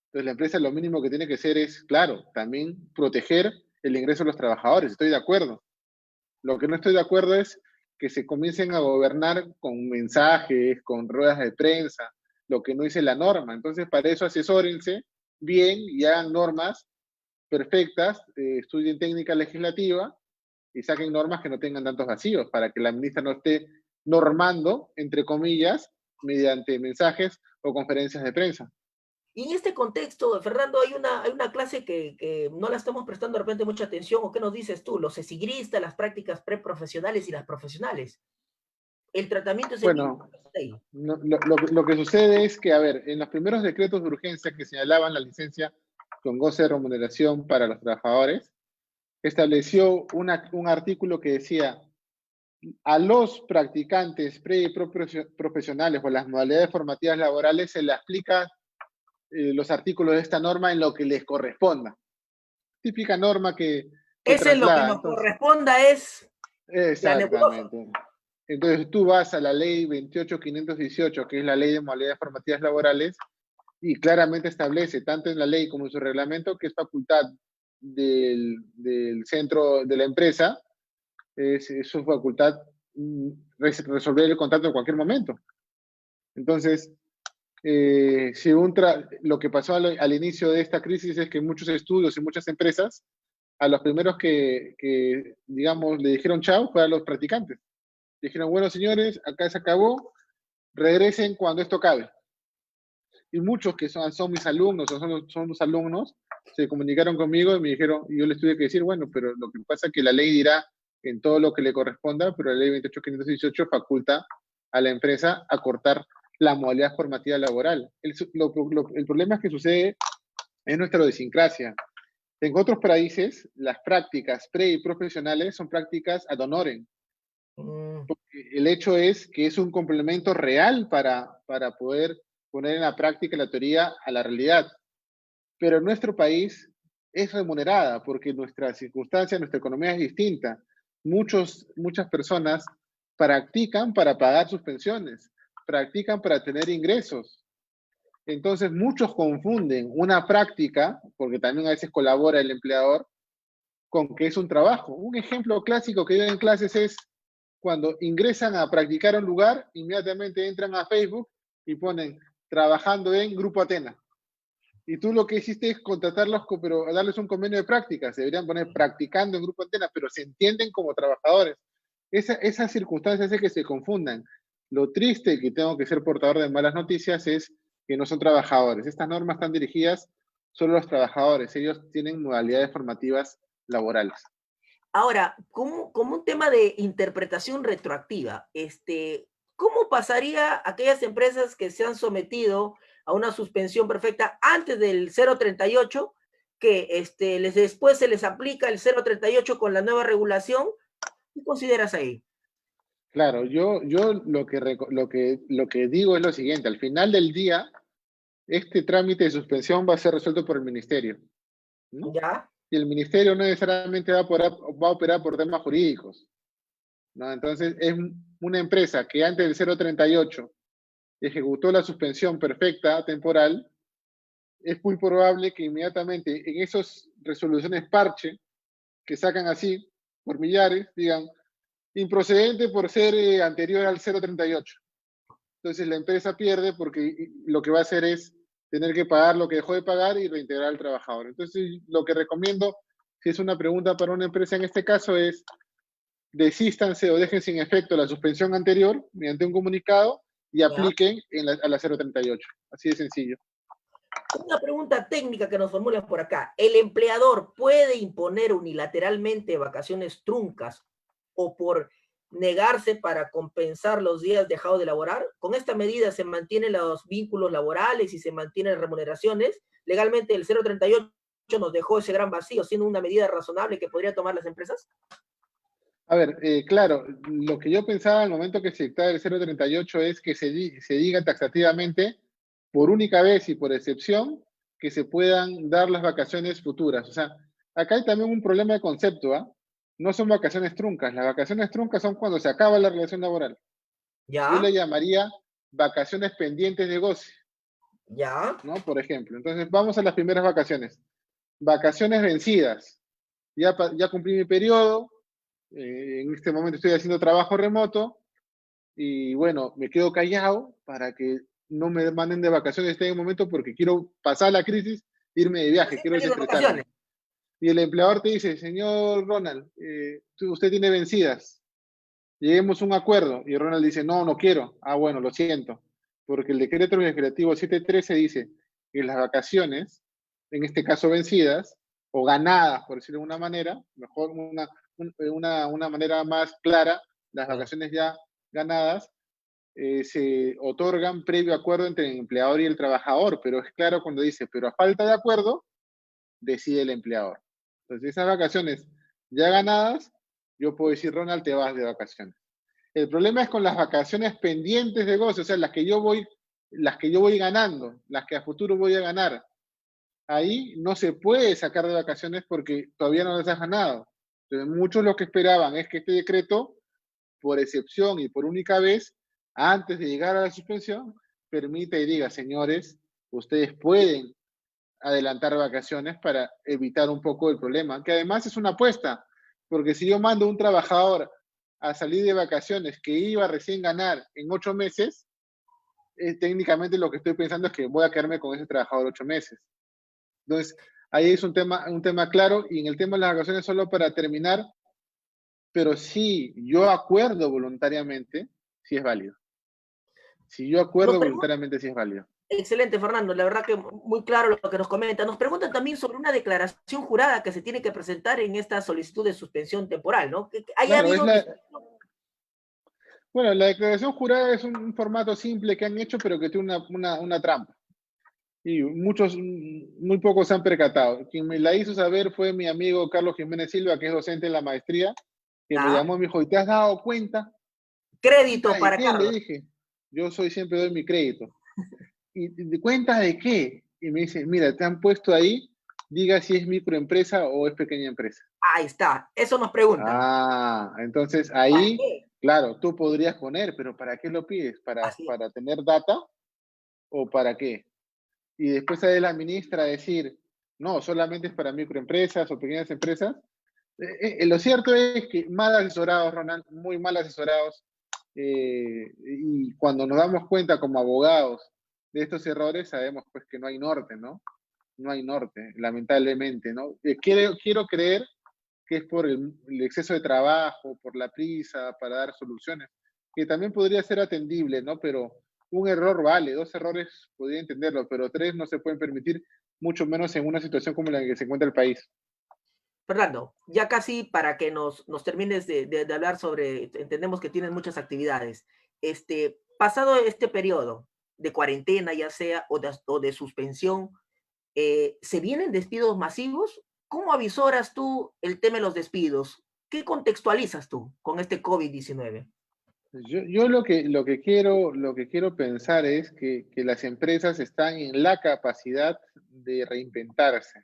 entonces la empresa lo mínimo que tiene que hacer es, claro, también proteger el ingreso de los trabajadores. Estoy de acuerdo. Lo que no estoy de acuerdo es que se comiencen a gobernar con mensajes, con ruedas de prensa, lo que no dice la norma. Entonces, para eso asesórense bien y hagan normas perfectas, estudien técnica legislativa y saquen normas que no tengan tantos vacíos, para que la ministra no esté normando, entre comillas, mediante mensajes o conferencias de prensa. y en este contexto, Fernando, hay una clase que no la estamos prestando de repente mucha atención, o qué nos dices tú, los esigristas, las prácticas preprofesionales y las profesionales. El tratamiento es el mismo. Bueno, lo que sucede es que, a ver, en los primeros decretos de urgencia que señalaban la licencia con goce de remuneración para los trabajadores, estableció un artículo que decía, a los practicantes pre y profesionales o las modalidades formativas laborales se les aplica los artículos de esta norma en lo que les corresponda. Típica norma que Ese es lo que traslada. nos Entonces, corresponda, es la nebulosa. exactamente. Entonces tú vas a la ley 28.518, que es la ley de modalidades formativas laborales, y claramente establece, tanto en la ley como en su reglamento, que es facultad del centro de la empresa, es su facultad resolver el contrato en cualquier momento. Entonces, si lo que pasó al inicio de esta crisis es que muchos estudios y muchas empresas, a los primeros digamos, le dijeron chao, fue a los practicantes. Dijeron, bueno, señores, acá se acabó, regresen cuando esto acabe. Y muchos que son mis alumnos o son los alumnos, se comunicaron conmigo y me dijeron, y yo les tuve que decir, bueno, pero lo que pasa es que la ley dirá en todo lo que le corresponda, pero la ley 28.518 faculta a la empresa a cortar la modalidad formativa laboral. El problema es que sucede en nuestra idiosincrasia. En otros países, las prácticas pre y profesionales son prácticas ad honorem. El hecho es que es un complemento real para poder poner en la práctica la teoría a la realidad. Pero en nuestro país es remunerada porque nuestra circunstancia, nuestra economía es distinta. Muchas personas practican para pagar sus pensiones, practican para tener ingresos. Entonces muchos confunden una práctica, porque también a veces colabora el empleador, con que es un trabajo. Un ejemplo clásico que yo en clases es cuando ingresan a practicar a un lugar, inmediatamente entran a Facebook y ponen trabajando en Grupo Atena. Y tú lo que hiciste es contratarlos, pero darles un convenio de práctica. Se deberían poner practicando en Grupo Antena, pero se entienden como trabajadores. Esa circunstancia hace que se confundan. Lo triste que tengo que ser portador de malas noticias es que no son trabajadores. Estas normas están dirigidas solo a los trabajadores. Ellos tienen modalidades formativas laborales. Ahora, como un tema de interpretación retroactiva, ¿cómo pasaría a aquellas empresas que se han sometido a una suspensión perfecta antes del 038, que después se les aplica el 038 con la nueva regulación? ¿Qué consideras ahí? Claro, yo lo que digo es lo siguiente. Al final del día, este trámite de suspensión va a ser resuelto por el ministerio, ¿no? ¿Ya? Y el ministerio no necesariamente va a operar por temas jurídicos, ¿no? Entonces, es una empresa que antes del 038 ejecutó la suspensión perfecta temporal, es muy probable que inmediatamente en esas resoluciones parche que sacan así por millares, digan improcedente por ser anterior al 038. Entonces la empresa pierde porque lo que va a hacer es tener que pagar lo que dejó de pagar y reintegrar al trabajador. Entonces lo que recomiendo, si es una pregunta para una empresa en este caso, es desístanse o dejen sin efecto la suspensión anterior mediante un comunicado y ¿Ya? apliquen a la 038. Así de sencillo. Una pregunta técnica que nos formulan por acá. ¿El empleador puede imponer unilateralmente vacaciones truncas o por negarse para compensar los días dejados de laborar? Con esta medida se mantienen los vínculos laborales y se mantienen remuneraciones. Legalmente el 038 nos dejó ese gran vacío, siendo una medida razonable que podrían tomar las empresas. A ver, claro, lo que yo pensaba al momento que se dictaba el 038 es que se diga taxativamente, por única vez y por excepción, que se puedan dar las vacaciones futuras. O sea, acá hay también un problema de concepto, ¿ah? No son vacaciones truncas. Las vacaciones truncas son cuando se acaba la relación laboral. Yo Ya, le llamaría vacaciones pendientes de goce, ya, ¿no? Por ejemplo. Entonces, vamos a las primeras vacaciones. Vacaciones vencidas. Ya cumplí mi periodo, en este momento estoy haciendo trabajo remoto y bueno, me quedo callado para que no me manden de vacaciones en este momento porque quiero pasar la crisis, irme de viaje, recién quiero salir de desestresarme. vacaciones. Y el empleador te dice, señor Ronald, usted tiene vencidas, lleguemos a un acuerdo. Y Ronald dice, no, no quiero. Ah, bueno, lo siento, porque el decreto legislativo 713 dice que las vacaciones, en este caso vencidas, o ganadas, por decirlo de una manera, mejor una manera más clara, las Ya. vacaciones ya ganadas, se otorgan previo acuerdo entre el empleador y el trabajador, pero es claro cuando dice, pero a falta de acuerdo, decide el empleador. Entonces, esas vacaciones ya ganadas, yo puedo decir, Ronald, te vas de vacaciones. El problema es con las vacaciones pendientes de goce, o sea, las que yo voy ganando, las que a futuro voy a ganar. Ahí no se puede sacar de vacaciones porque todavía no las has ganado. Entonces, muchos lo que esperaban es que este decreto, por excepción y por única vez, antes de llegar a la suspensión, permita y diga, señores, ustedes pueden adelantar vacaciones para evitar un poco el problema, que además es una apuesta, porque si yo mando a un trabajador a salir de vacaciones que iba a recién ganar en 8 meses, técnicamente lo que estoy pensando es que voy a quedarme con ese trabajador 8 meses. Entonces, ahí es un tema claro, y en el tema de las vacaciones, solo para terminar, pero si yo acuerdo voluntariamente, sí es válido. Si yo Nos acuerdo preguntan. voluntariamente, sí es válido. Excelente, Fernando. La verdad que muy claro lo que nos comenta. Nos preguntan también sobre una declaración jurada que se tiene que presentar en esta solicitud de suspensión temporal, ¿no? Que haya Claro, habido. bueno, la declaración jurada es un formato simple que han hecho, pero que tiene una trampa. Y muy pocos se han percatado. Quien me la hizo saber fue mi amigo Carlos Jiménez Silva, que es docente en la maestría, que me ¿Ya? llamó y me dijo, ¿y te has dado cuenta? Crédito ¿Cuenta de para qué? Le Carlos. dije. Yo siempre doy mi crédito. ¿Y de cuenta de qué? Y me dice, mira, te han puesto ahí, diga si es microempresa o es pequeña empresa. Ahí está. Eso nos preguntan. Ah, entonces ¿Para ahí, qué? claro, tú podrías poner, pero ¿para qué lo pides? Así es. ¿Para tener data o para qué? Y después sale la ministra a decir, no, solamente es para microempresas o pequeñas empresas. Lo cierto es que mal asesorados, Ronald, muy mal asesorados, y cuando nos damos cuenta como abogados de estos errores, sabemos pues que no hay norte, ¿no? no hay norte, lamentablemente, ¿no? Quiero creer que es por el exceso de trabajo, por la prisa, para dar soluciones, que también podría ser atendible, ¿no? Pero un error vale, dos errores podría entenderlo, pero tres no se pueden permitir, mucho menos en una situación como la en que se encuentra el país. Fernando, ya casi para que nos termines de hablar sobre, entendemos que tienes muchas actividades. Pasado este periodo de cuarentena, ya sea, o de suspensión, ¿se vienen despidos masivos? ¿Cómo avisoras tú el tema de los despidos? ¿Qué contextualizas tú con este COVID-19? Yo lo que quiero pensar es que las empresas están en la capacidad de reinventarse.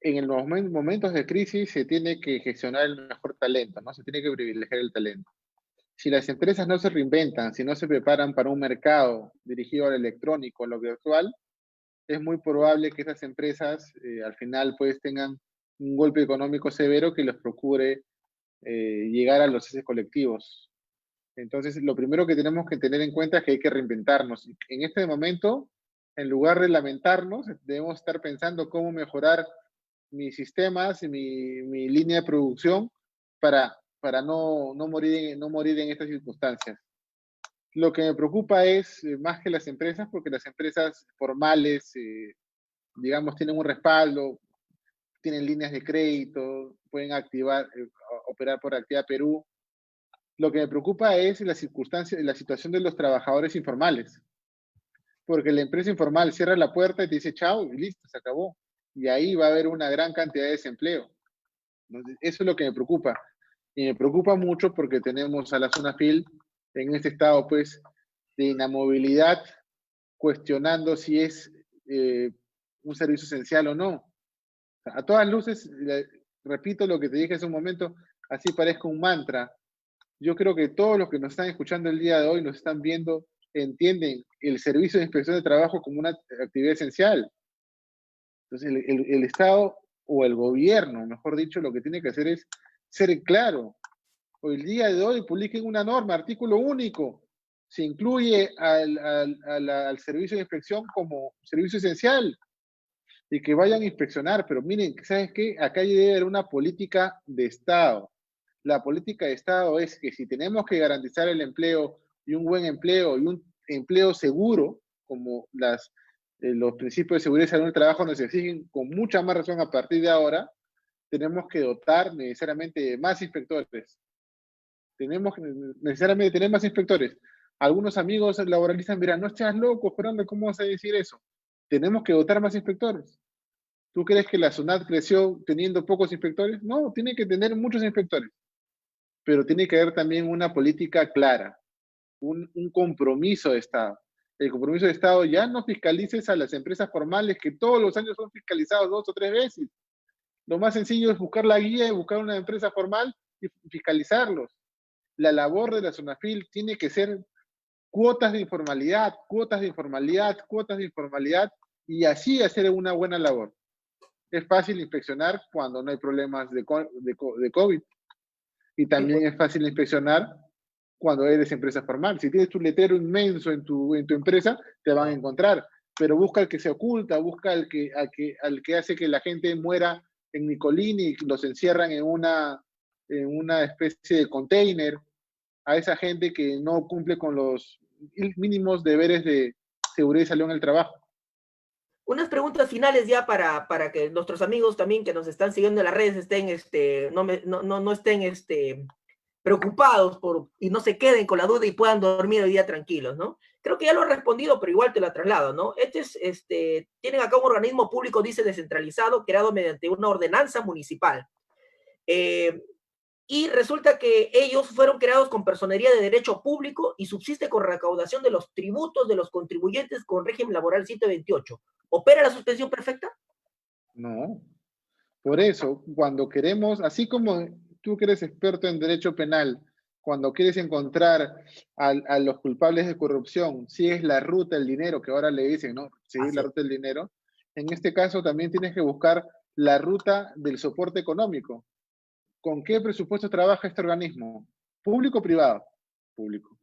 En los momentos de crisis se tiene que gestionar el mejor talento, ¿no? Se tiene que privilegiar el talento. Si las empresas no se reinventan, si no se preparan para un mercado dirigido al electrónico, a lo virtual, es muy probable que esas empresas al final pues tengan un golpe económico severo que les procure llegar a los ceses colectivos. Entonces, lo primero que tenemos que tener en cuenta es que hay que reinventarnos. En este momento, en lugar de lamentarnos, debemos estar pensando cómo mejorar mis sistemas y mi línea de producción para no morir en estas circunstancias. Lo que me preocupa es más que las empresas, porque las empresas formales, digamos, tienen un respaldo, tienen líneas de crédito, pueden activar, operar por Activa Perú. Lo que me preocupa es la circunstancia, la situación de los trabajadores informales, porque la empresa informal cierra la puerta y te dice chao y listo, se acabó. Y ahí va a haber una gran cantidad de desempleo. Entonces, eso es lo que me preocupa. Y me preocupa mucho porque tenemos a la zona FIL en este estado, pues, de inamovilidad, cuestionando si es un servicio esencial o no. A todas luces, repito lo que te dije hace un momento, así parezca un mantra. Yo creo que todos los que nos están escuchando el día de hoy, nos están viendo, entienden el servicio de inspección de trabajo como una actividad esencial. Entonces, el Estado o el gobierno, mejor dicho, lo que tiene que hacer es ser claro. Hoy el día de hoy publiquen una norma, artículo único. Se incluye al servicio de inspección como servicio esencial y que vayan a inspeccionar. Pero miren, ¿sabes qué? Acá debe haber una política de Estado. La política de Estado es que si tenemos que garantizar el empleo y un buen empleo y un empleo seguro, como los principios de seguridad y salud del trabajo nos exigen con mucha más razón a partir de ahora, tenemos que dotar necesariamente de más inspectores. Tenemos que necesariamente tener más inspectores. Algunos amigos laboralistas dirán, no seas loco, Fernando, ¿cómo vas a decir eso? Tenemos que dotar más inspectores. ¿Tú crees que la SUNAT creció teniendo pocos inspectores? No, tiene que tener muchos inspectores, pero tiene que haber también una política clara, un compromiso de Estado. El compromiso de Estado, ya no fiscalices a las empresas formales que todos los años son fiscalizados 2 o 3 veces. Lo más sencillo es buscar la guía y buscar una empresa formal y fiscalizarlos. La labor de la SUNAFIL tiene que ser cuotas de informalidad, cuotas de informalidad, cuotas de informalidad, y así hacer una buena labor. Es fácil inspeccionar cuando no hay problemas de COVID. Y también es fácil inspeccionar cuando eres empresa formal. Si tienes tu letrero inmenso en tu empresa, te van a encontrar. Pero busca el que se oculta, busca al que hace que la gente muera en Nicolini y los encierran en una especie de container. A esa gente que no cumple con los mínimos deberes de seguridad y salud en el trabajo. Unas preguntas finales ya para que nuestros amigos también que nos están siguiendo en las redes estén, no estén preocupados y no se queden con la duda y puedan dormir hoy día tranquilos, ¿no? Creo que ya lo he respondido, pero igual te la traslado, ¿no? Tienen acá un organismo público, dice, descentralizado, creado mediante una ordenanza municipal. Y resulta que ellos fueron creados con personería de derecho público y subsiste con recaudación de los tributos de los contribuyentes con régimen laboral 128. ¿Opera la suspensión perfecta? No. Por eso, cuando queremos, así como tú que eres experto en derecho penal, cuando quieres encontrar a los culpables de corrupción, si es la ruta del dinero, que ahora le dicen, ¿no? Seguir la ruta del dinero, en este caso también tienes que buscar la ruta del soporte económico. ¿Con qué presupuesto trabaja este organismo? ¿Público o privado? Público.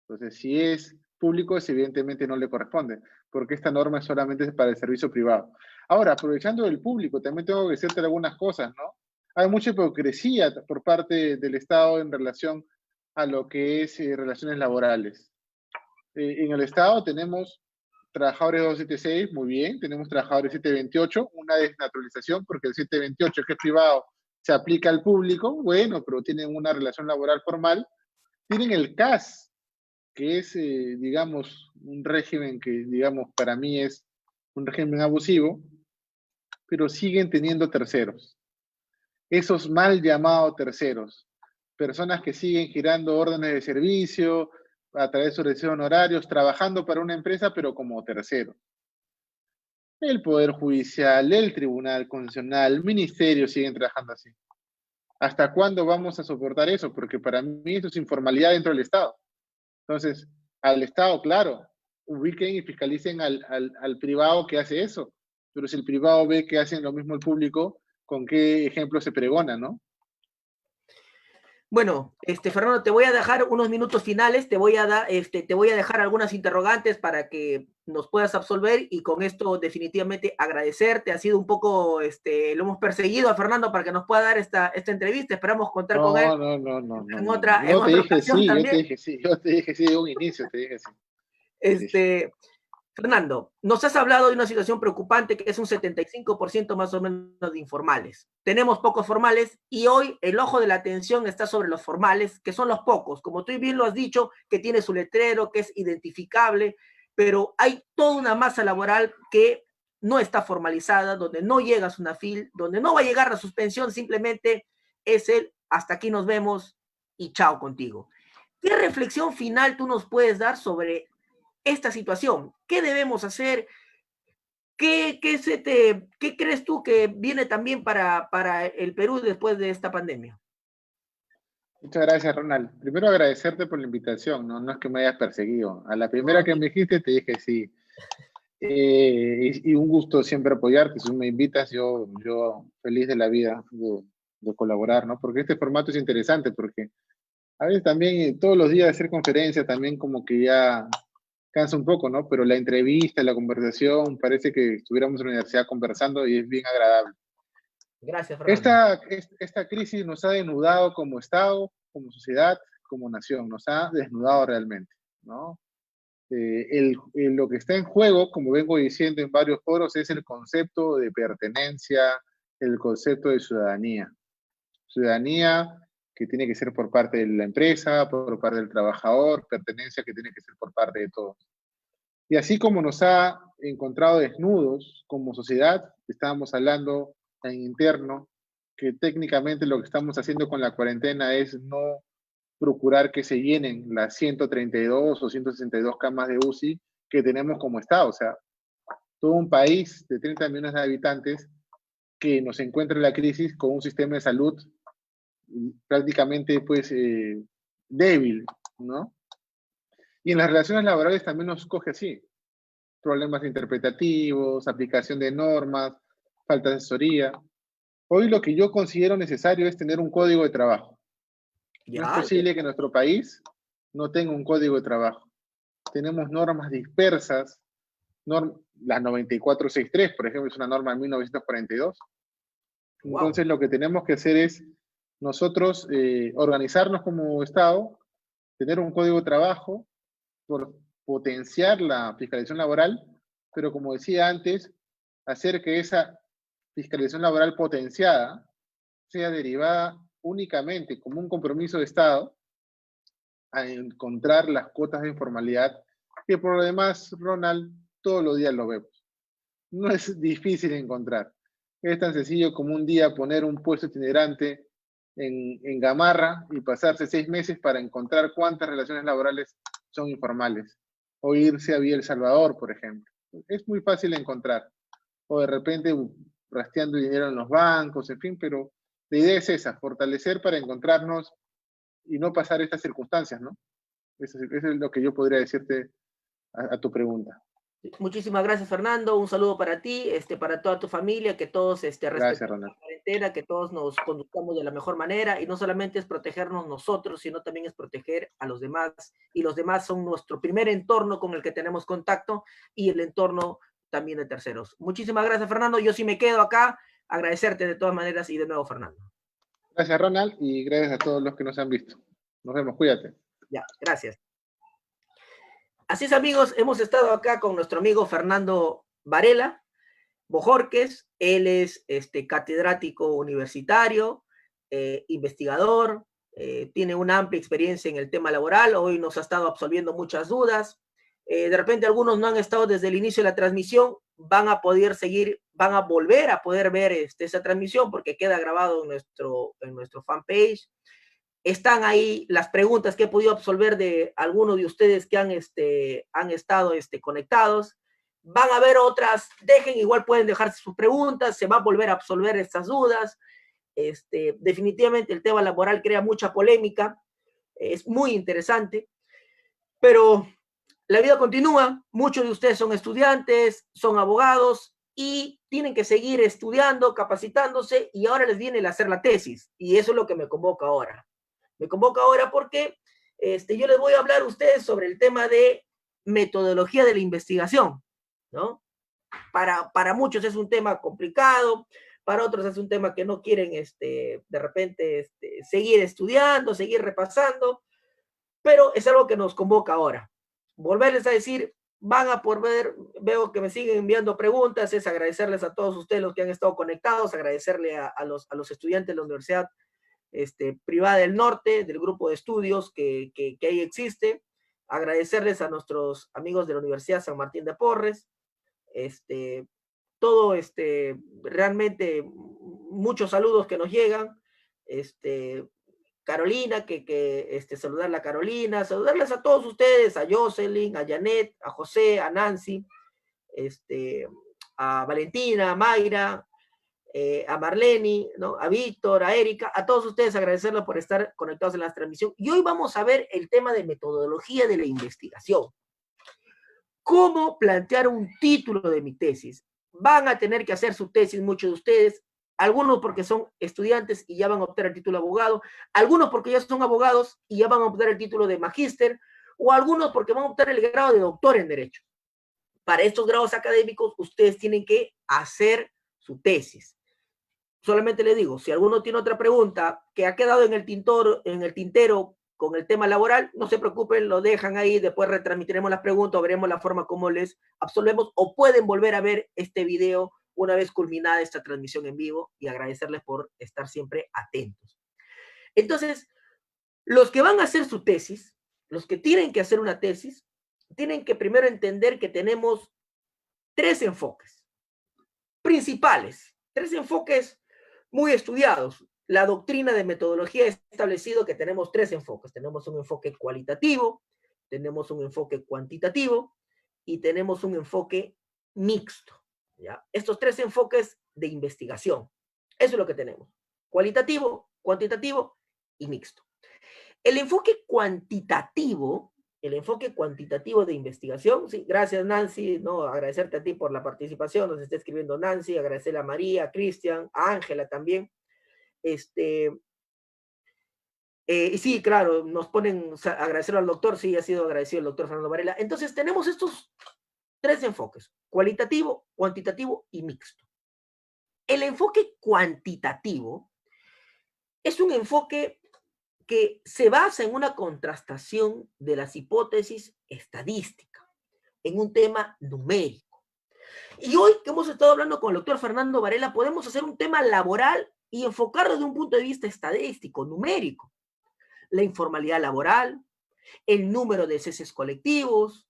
Entonces, si es públicos evidentemente no le corresponde, porque esta norma es solamente para el servicio privado. Ahora, aprovechando del público, también tengo que decirte algunas cosas, ¿no? Hay mucha hipocresía por parte del Estado en relación a lo que es relaciones laborales. En el Estado tenemos trabajadores 276, muy bien, tenemos trabajadores 728, una desnaturalización, porque el 728, que es privado, se aplica al público, bueno, pero tienen una relación laboral formal. Tienen el CAS, que es, digamos, un régimen que, digamos, para mí es un régimen abusivo, pero siguen teniendo terceros. Esos mal llamados terceros, personas que siguen girando órdenes de servicio a través de sus recibos honorarios, trabajando para una empresa, pero como tercero. El Poder Judicial, el Tribunal Constitucional, el Ministerio siguen trabajando así. ¿Hasta cuándo vamos a soportar eso? Porque para mí eso es informalidad dentro del Estado. Entonces, al Estado, claro, ubiquen y fiscalicen al privado que hace eso. Pero si el privado ve que hacen lo mismo el público, ¿con qué ejemplo se pregona, no? Bueno, Fernando, te voy a dejar unos minutos finales, te voy a dejar algunas interrogantes para que nos puedas absolver y con esto definitivamente agradecerte. Ha sido un poco, lo hemos perseguido a Fernando para que nos pueda dar esta entrevista. Esperamos contar con él en Yo te otra dije ocasión sí, también. yo te dije sí de un inicio, te dije sí. Este, Fernando, nos has hablado de una situación preocupante que es un 75% más o menos de informales. Tenemos pocos formales y hoy el ojo de la atención está sobre los formales, que son los pocos. Como tú bien lo has dicho, que tiene su letrero, que es identificable, pero hay toda una masa laboral que no está formalizada, donde no llega a su NAFIL, donde no va a llegar la suspensión, simplemente es el hasta aquí nos vemos y chao contigo. ¿Qué reflexión final tú nos puedes dar sobre esta situación? ¿Qué debemos hacer? ¿Qué crees tú que viene también para el Perú después de esta pandemia? Muchas gracias, Ronald. Primero agradecerte por la invitación, ¿no? No es que me hayas perseguido. A la primera No, que me dijiste te dije sí. Y un gusto siempre apoyarte. Si me invitas, yo feliz de la vida de colaborar, ¿no? Porque este formato es interesante, porque a veces también todos los días hacer conferencias también como que ya cansa un poco, ¿no? Pero la entrevista, la conversación, parece que estuviéramos en la universidad conversando y es bien agradable. gracias, Fernando. Esta crisis nos ha desnudado como Estado, como sociedad, como nación, nos ha desnudado realmente, ¿no? Lo que está en juego, como vengo diciendo en varios foros, es el concepto de pertenencia, el concepto de ciudadanía. Ciudadanía que tiene que ser por parte de la empresa, por parte del trabajador, pertenencia que tiene que ser por parte de todos. Y así como nos ha encontrado desnudos como sociedad, estábamos hablando en interno, que técnicamente lo que estamos haciendo con la cuarentena es no procurar que se llenen las 132 o 162 camas de UCI que tenemos como Estado. O sea, todo un país de 30 millones de habitantes que nos encuentra en la crisis con un sistema de salud prácticamente pues débil, ¿no? Y en las relaciones laborales también nos coge así, problemas interpretativos, aplicación de normas, falta de asesoría. Hoy lo que yo considero necesario es tener un código de trabajo. No es Ya, posible que nuestro país no tenga un código de trabajo. Tenemos normas dispersas, la 9463, por ejemplo, es una norma de 1942. wow. Entonces lo que tenemos que hacer es nosotros organizarnos como Estado, tener un código de trabajo, por potenciar la fiscalización laboral, pero como decía antes, hacer que esa fiscalización laboral potenciada sea derivada únicamente como un compromiso de Estado a encontrar las cuotas de informalidad, que por lo demás, Ronald, todos los días lo vemos. No es difícil encontrar. Es tan sencillo como un día poner un puesto itinerante en Gamarra y pasarse 6 meses para encontrar cuántas relaciones laborales son informales. O irse a Villa El Salvador, por ejemplo. Es muy fácil encontrar. O de repente rastreando dinero en los bancos, en fin, pero la idea es esa, fortalecer para encontrarnos y no pasar estas circunstancias, ¿no? Eso es lo que yo podría decirte a tu pregunta. Muchísimas gracias, Fernando. Un saludo para ti, para toda tu familia, que todos Gracias, respetemos Ronald. meter a que todos nos conduzcamos de la mejor manera, y no solamente es protegernos nosotros, sino también es proteger a los demás, y los demás son nuestro primer entorno con el que tenemos contacto y el entorno también de terceros. Muchísimas gracias, Fernando. Yo sí me quedo acá, agradecerte de todas maneras y de nuevo, Fernando. Gracias, Ronald, y gracias a todos los que nos han visto. Nos vemos, cuídate. Ya, gracias. Así es, amigos, hemos estado acá con nuestro amigo Fernando Varela Bojorques. Él es catedrático universitario, investigador, tiene una amplia experiencia en el tema laboral. Hoy nos ha estado absolviendo muchas dudas. De repente algunos no han estado desde el inicio de la transmisión, van a poder seguir, van a volver a poder ver esa transmisión porque queda grabado en nuestro fanpage. Están ahí las preguntas que he podido absolver de algunos de ustedes que han estado conectados. Van a haber otras, igual pueden dejar sus preguntas, se va a volver a absolver estas dudas. Definitivamente el tema laboral crea mucha polémica, es muy interesante, pero la vida continúa. Muchos de ustedes son estudiantes, son abogados y tienen que seguir estudiando, capacitándose, y ahora les viene el hacer la tesis, y eso es lo que me convoca ahora. Me convoca ahora porque yo les voy a hablar a ustedes sobre el tema de metodología de la investigación, ¿no? Para muchos es un tema complicado, para otros es un tema que no quieren de repente seguir estudiando, seguir repasando, pero es algo que nos convoca ahora. Volverles a decir, van a por ver, veo que me siguen enviando preguntas, es agradecerles a todos ustedes los que han estado conectados, agradecerle a los estudiantes de la Universidad Privada del Norte, del grupo de estudios que ahí existe, agradecerles a nuestros amigos de la Universidad San Martín de Porres, todo realmente muchos saludos que nos llegan, Carolina, saludarle a Carolina, saludarles a todos ustedes, a Jocelyn, a Janet, a José, a Nancy, a Valentina, a Mayra, a Marlene, ¿no? A Víctor, a Erika, a todos ustedes agradecerles por estar conectados en la transmisión. Y hoy vamos a ver el tema de metodología de la investigación. ¿Cómo plantear un título de mi tesis? Van a tener que hacer su tesis muchos de ustedes, algunos porque son estudiantes y ya van a obtener el título de abogado, algunos porque ya son abogados y ya van a obtener el título de magíster, o algunos porque van a obtener el grado de doctor en Derecho. Para estos grados académicos, ustedes tienen que hacer su tesis. Solamente les digo, si alguno tiene otra pregunta que ha quedado en el tintero con el tema laboral, no se preocupen, lo dejan ahí, después retransmitiremos las preguntas, veremos la forma como les absolvemos, o pueden volver a ver este video una vez culminada esta transmisión en vivo, y agradecerles por estar siempre atentos. Entonces, los que van a hacer su tesis, los que tienen que hacer una tesis, tienen que primero entender que tenemos tres enfoques principales, tres enfoques muy estudiados. La doctrina de metodología ha establecido que tenemos tres enfoques. Tenemos un enfoque cualitativo, tenemos un enfoque cuantitativo y tenemos un enfoque mixto, ¿ya? Estos tres enfoques de investigación. Eso es lo que tenemos. Cualitativo, cuantitativo y mixto. El enfoque cuantitativo de investigación, sí, gracias Nancy, no, agradecerte a ti por la participación, nos está escribiendo Nancy, agradecerle a María, a Cristian, a Ángela también. Y sí, claro, nos ponen, agradecerlo al doctor, sí, ha sido agradecido el doctor Fernando Varela. Entonces tenemos estos tres enfoques, cualitativo, cuantitativo y mixto. El enfoque cuantitativo es un enfoque que se basa en una contrastación de las hipótesis estadísticas, en un tema numérico. Y hoy que hemos estado hablando con el doctor Fernando Varela, podemos hacer un tema laboral y enfocarlo desde un punto de vista estadístico, numérico. La informalidad laboral, el número de ceses colectivos,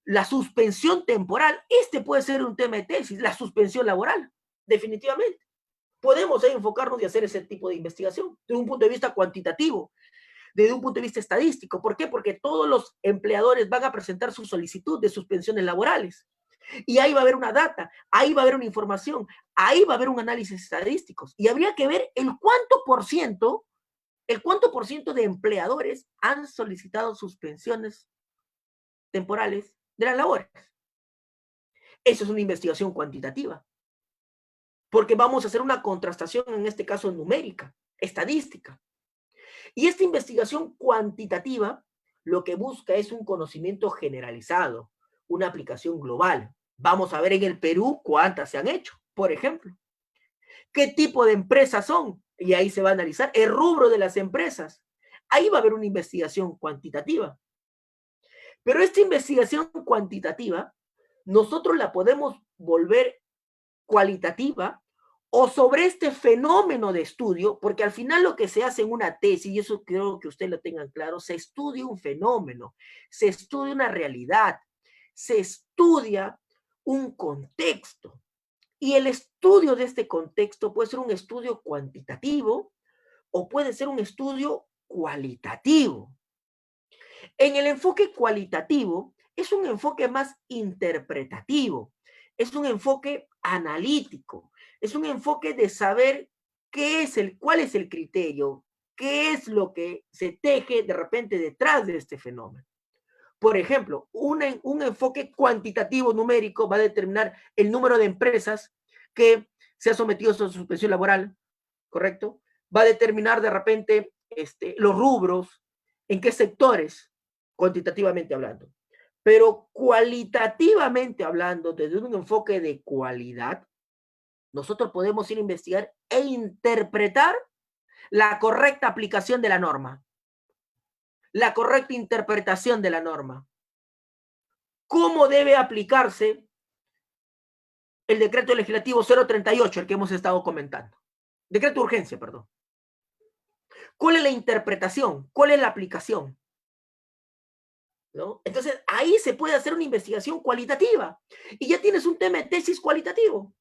la suspensión temporal. Puede ser un tema de tesis, la suspensión laboral, definitivamente. Podemos enfocarnos y hacer ese tipo de investigación desde un punto de vista cuantitativo, desde un punto de vista estadístico. ¿Por qué? Porque todos los empleadores van a presentar su solicitud de suspensiones laborales. Y ahí va a haber una data, ahí va a haber una información, ahí va a haber un análisis estadístico. Y habría que ver el cuánto por ciento de empleadores han solicitado suspensiones temporales de las labores. Eso es una investigación cuantitativa. porque vamos a hacer una contrastación, en este caso numérica, estadística. Y esta investigación cuantitativa lo que busca es un conocimiento generalizado, una aplicación global. Vamos a ver en el Perú cuántas se han hecho, por ejemplo. ¿Qué tipo de empresas son? Y ahí se va a analizar el rubro de las empresas. Ahí va a haber una investigación cuantitativa. Pero esta investigación cuantitativa, nosotros la podemos volver cualitativa o sobre este fenómeno de estudio, porque al final lo que se hace en una tesis, y eso creo que ustedes lo tengan claro, se estudia un fenómeno, se estudia una realidad, se estudia un contexto. Y el estudio de este contexto puede ser un estudio cuantitativo o puede ser un estudio cualitativo. En el enfoque cualitativo es un enfoque más interpretativo, es un enfoque analítico, es un enfoque de saber cuál es el criterio, qué es lo que se teje de repente detrás de este fenómeno. Por ejemplo, un enfoque cuantitativo numérico va a determinar el número de empresas que se ha sometido a su suspensión laboral, ¿correcto? Va a determinar de repente los rubros, en qué sectores, cuantitativamente hablando. Pero cualitativamente hablando, desde un enfoque de cualidad, nosotros podemos ir a investigar e interpretar la correcta aplicación de la norma, la correcta interpretación de la norma. ¿Cómo debe aplicarse el decreto legislativo 038, el que hemos estado comentando? Decreto de urgencia, perdón. ¿Cuál es la interpretación? ¿Cuál es la aplicación? ¿No? Entonces, ahí se puede hacer una investigación cualitativa y ya tienes un tema de tesis cualitativo.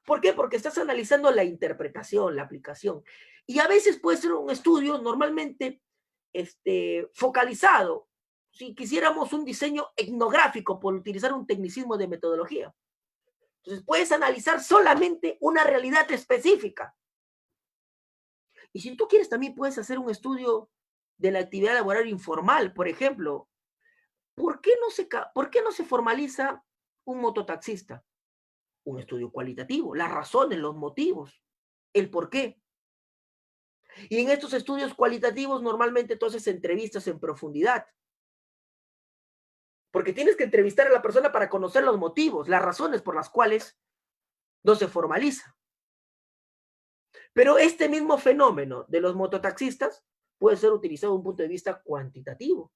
¿Por qué? Porque estás analizando la interpretación, la aplicación. Y a veces puede ser un estudio normalmente focalizado. Si quisiéramos un diseño etnográfico, por utilizar un tecnicismo de metodología. Entonces, puedes analizar solamente una realidad específica. Y si tú quieres, también puedes hacer un estudio de la actividad laboral informal, por ejemplo. ¿Por qué no se formaliza un mototaxista? Un estudio cualitativo, las razones, los motivos, el por qué. Y en estos estudios cualitativos normalmente entonces entrevistas en profundidad, porque tienes que entrevistar a la persona para conocer los motivos, las razones por las cuales no se formaliza. Pero este mismo fenómeno de los mototaxistas puede ser utilizado desde un punto de vista cuantitativo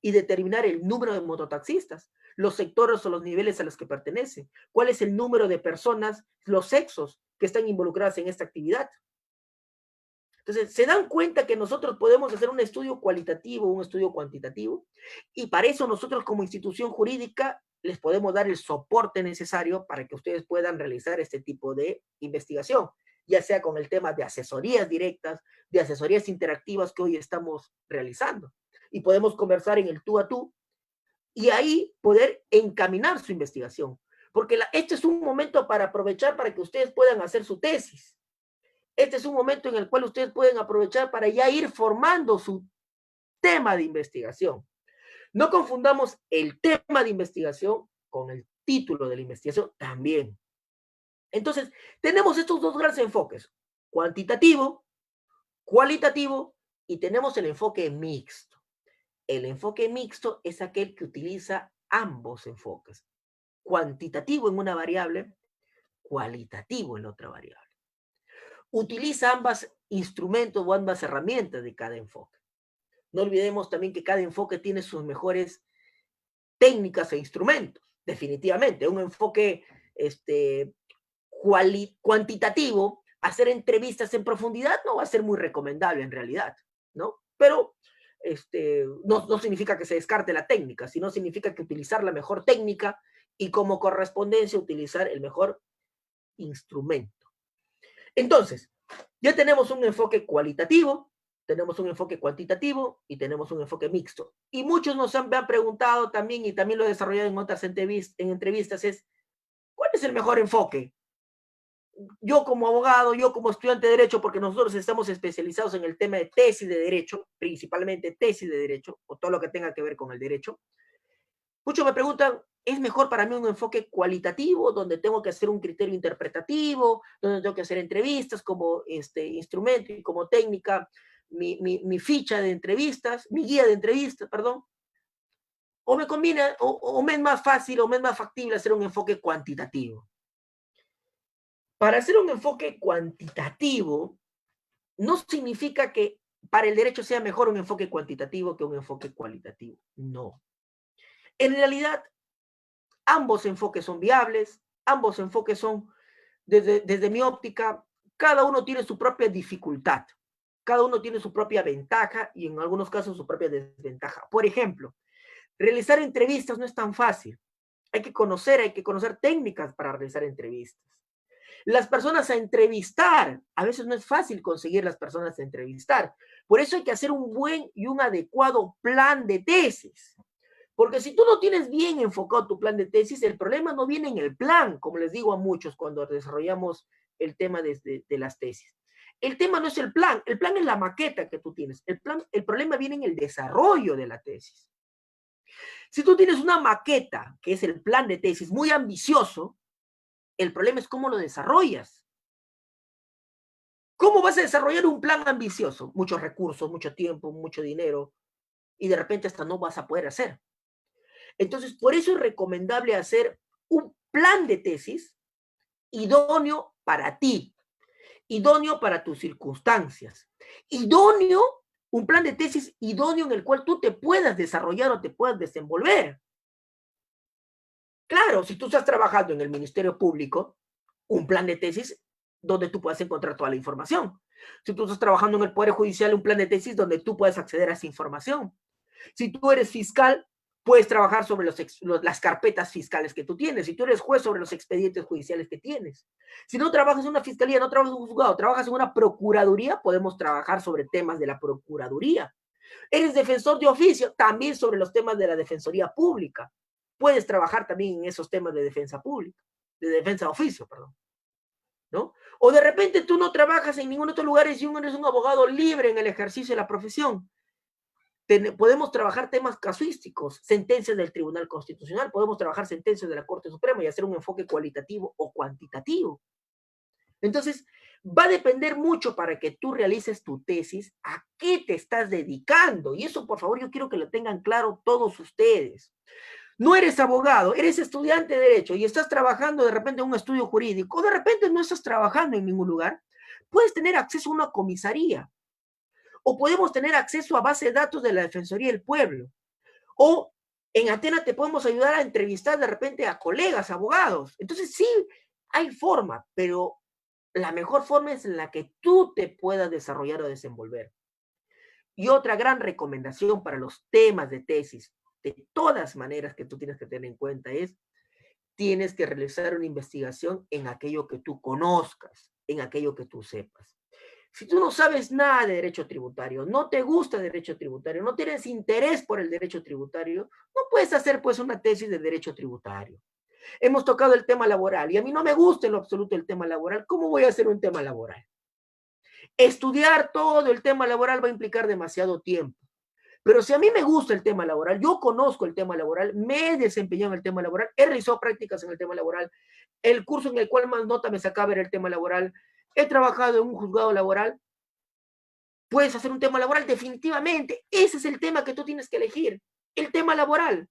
y determinar el número de mototaxistas, los sectores o los niveles a los que pertenecen, cuál es el número de personas, los sexos que están involucradas en esta actividad. Entonces, se dan cuenta que nosotros podemos hacer un estudio cualitativo, un estudio cuantitativo, y para eso nosotros como institución jurídica les podemos dar el soporte necesario para que ustedes puedan realizar este tipo de investigación, ya sea con el tema de asesorías directas, de asesorías interactivas que hoy estamos realizando. Y podemos conversar en el tú a tú y ahí poder encaminar su investigación. Porque este es un momento para aprovechar para que ustedes puedan hacer su tesis. Este es un momento en el cual ustedes pueden aprovechar para ya ir formando su tema de investigación. No confundamos el tema de investigación con el título de la investigación también. Entonces, tenemos estos dos grandes enfoques, cuantitativo, cualitativo, y tenemos el enfoque mixto. El enfoque mixto es aquel que utiliza ambos enfoques, cuantitativo en una variable, cualitativo en otra variable. Utiliza ambos instrumentos o ambas herramientas de cada enfoque. No olvidemos también que cada enfoque tiene sus mejores técnicas e instrumentos, definitivamente. Un enfoque cuantitativo, hacer entrevistas en profundidad no va a ser muy recomendable en realidad, ¿no? Pero no significa que se descarte la técnica, sino significa que utilizar la mejor técnica y como correspondencia utilizar el mejor instrumento. Entonces, ya tenemos un enfoque cualitativo, tenemos un enfoque cuantitativo y tenemos un enfoque mixto. Y muchos me han preguntado también, y también lo he desarrollado en otras entrevistas, es, ¿cuál es el mejor enfoque? Yo como abogado, yo como estudiante de Derecho, porque nosotros estamos especializados en el tema de tesis de Derecho, principalmente tesis de Derecho, o todo lo que tenga que ver con el Derecho. Muchos me preguntan, es mejor para mí un enfoque cualitativo, donde tengo que hacer un criterio interpretativo, donde tengo que hacer entrevistas como instrumento y como técnica, mi ficha de entrevistas, mi guía de entrevistas, perdón. O me conviene, o me es más fácil, o me es más factible hacer un enfoque cuantitativo. Para hacer un enfoque cuantitativo, no significa que para el derecho sea mejor un enfoque cuantitativo que un enfoque cualitativo. No. En realidad, ambos enfoques son viables, ambos enfoques son, desde mi óptica, cada uno tiene su propia dificultad, cada uno tiene su propia ventaja y en algunos casos su propia desventaja. Por ejemplo, realizar entrevistas no es tan fácil. Hay que conocer técnicas para realizar entrevistas. Las personas a entrevistar, a veces no es fácil conseguir las personas a entrevistar. Por eso hay que hacer un buen y un adecuado plan de tesis. Porque si tú no tienes bien enfocado tu plan de tesis, el problema no viene en el plan, como les digo a muchos cuando desarrollamos el tema de las tesis. El tema no es el plan es la maqueta que tú tienes. El problema viene en el desarrollo de la tesis. Si tú tienes una maqueta, que es el plan de tesis, muy ambicioso, el problema es cómo lo desarrollas. ¿Cómo vas a desarrollar un plan ambicioso? Muchos recursos, mucho tiempo, mucho dinero, y de repente hasta no vas a poder hacer. Entonces, por eso es recomendable hacer un plan de tesis idóneo para ti, idóneo para tus circunstancias, idóneo, un plan de tesis idóneo en el cual tú te puedas desarrollar o te puedas desenvolver. Claro, si tú estás trabajando en el Ministerio Público, un plan de tesis donde tú puedas encontrar toda la información. Si tú estás trabajando en el Poder Judicial, un plan de tesis donde tú puedas acceder a esa información. Si tú eres fiscal, puedes trabajar sobre las carpetas fiscales que tú tienes. Si tú eres juez, sobre los expedientes judiciales que tienes. Si no trabajas en una fiscalía, no trabajas en un juzgado, trabajas en una procuraduría, podemos trabajar sobre temas de la procuraduría. Eres defensor de oficio, también sobre los temas de la defensoría pública. Puedes trabajar también en esos temas de defensa pública, de defensa de oficio, perdón. ¿No? O de repente tú no trabajas en ningún otro lugar y si eres un abogado libre en el ejercicio de la profesión. Podemos trabajar temas casuísticos, sentencias del Tribunal Constitucional, podemos trabajar sentencias de la Corte Suprema y hacer un enfoque cualitativo o cuantitativo. Entonces, va a depender mucho para que tú realices tu tesis, a qué te estás dedicando. Y eso, por favor, yo quiero que lo tengan claro todos ustedes. No eres abogado, eres estudiante de Derecho y estás trabajando de repente en un estudio jurídico, o de repente no estás trabajando en ningún lugar, puedes tener acceso a una comisaría, o podemos tener acceso a base de datos de la Defensoría del Pueblo, o en Atena te podemos ayudar a entrevistar de repente a colegas, abogados. Entonces sí, hay forma, pero la mejor forma es en la que tú te puedas desarrollar o desenvolver. Y otra gran recomendación para los temas de tesis, de todas maneras que tú tienes que tener en cuenta es, tienes que realizar una investigación en aquello que tú conozcas, en aquello que tú sepas. Si tú no sabes nada de derecho tributario, no te gusta el derecho tributario, no tienes interés por el derecho tributario, no puedes hacer pues una tesis de derecho tributario. Hemos tocado el tema laboral y a mí no me gusta en lo absoluto el tema laboral. ¿Cómo voy a hacer un tema laboral? Estudiar todo el tema laboral va a implicar demasiado tiempo. Pero si a mí me gusta el tema laboral, yo conozco el tema laboral, me he desempeñado en el tema laboral, he realizado prácticas en el tema laboral, el curso en el cual más nota me sacaba era el tema laboral, he trabajado en un juzgado laboral, puedes hacer un tema laboral definitivamente. Ese es el tema que tú tienes que elegir, el tema laboral.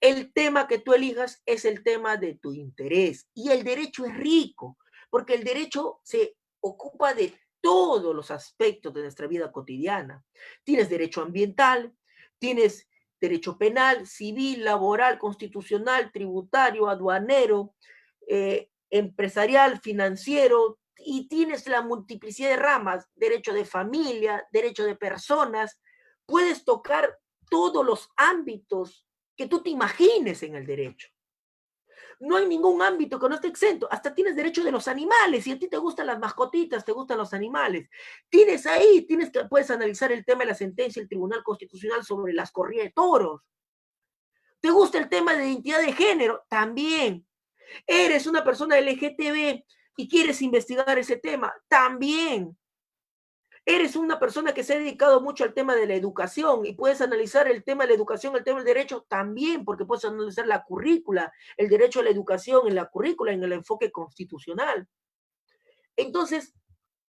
El tema que tú elijas es el tema de tu interés y el derecho es rico, porque el derecho se ocupa de todos los aspectos de nuestra vida cotidiana. Tienes derecho ambiental, tienes derecho penal, civil, laboral, constitucional, tributario, aduanero, empresarial, financiero, y tienes la multiplicidad de ramas, derecho de familia, derecho de personas. Puedes tocar todos los ámbitos que tú te imagines en el derecho. No hay ningún ámbito que no esté exento. Hasta tienes derecho de los animales. Si a ti te gustan las mascotitas, te gustan los animales. Tienes ahí, puedes analizar el tema de la sentencia del Tribunal Constitucional sobre las corridas de toros. ¿Te gusta el tema de identidad de género? También. ¿Eres una persona LGTB y quieres investigar ese tema? También. Eres una persona que se ha dedicado mucho al tema de la educación y puedes analizar el tema de la educación, el tema del derecho también, porque puedes analizar la currícula, el derecho a la educación en la currícula, en el enfoque constitucional. Entonces,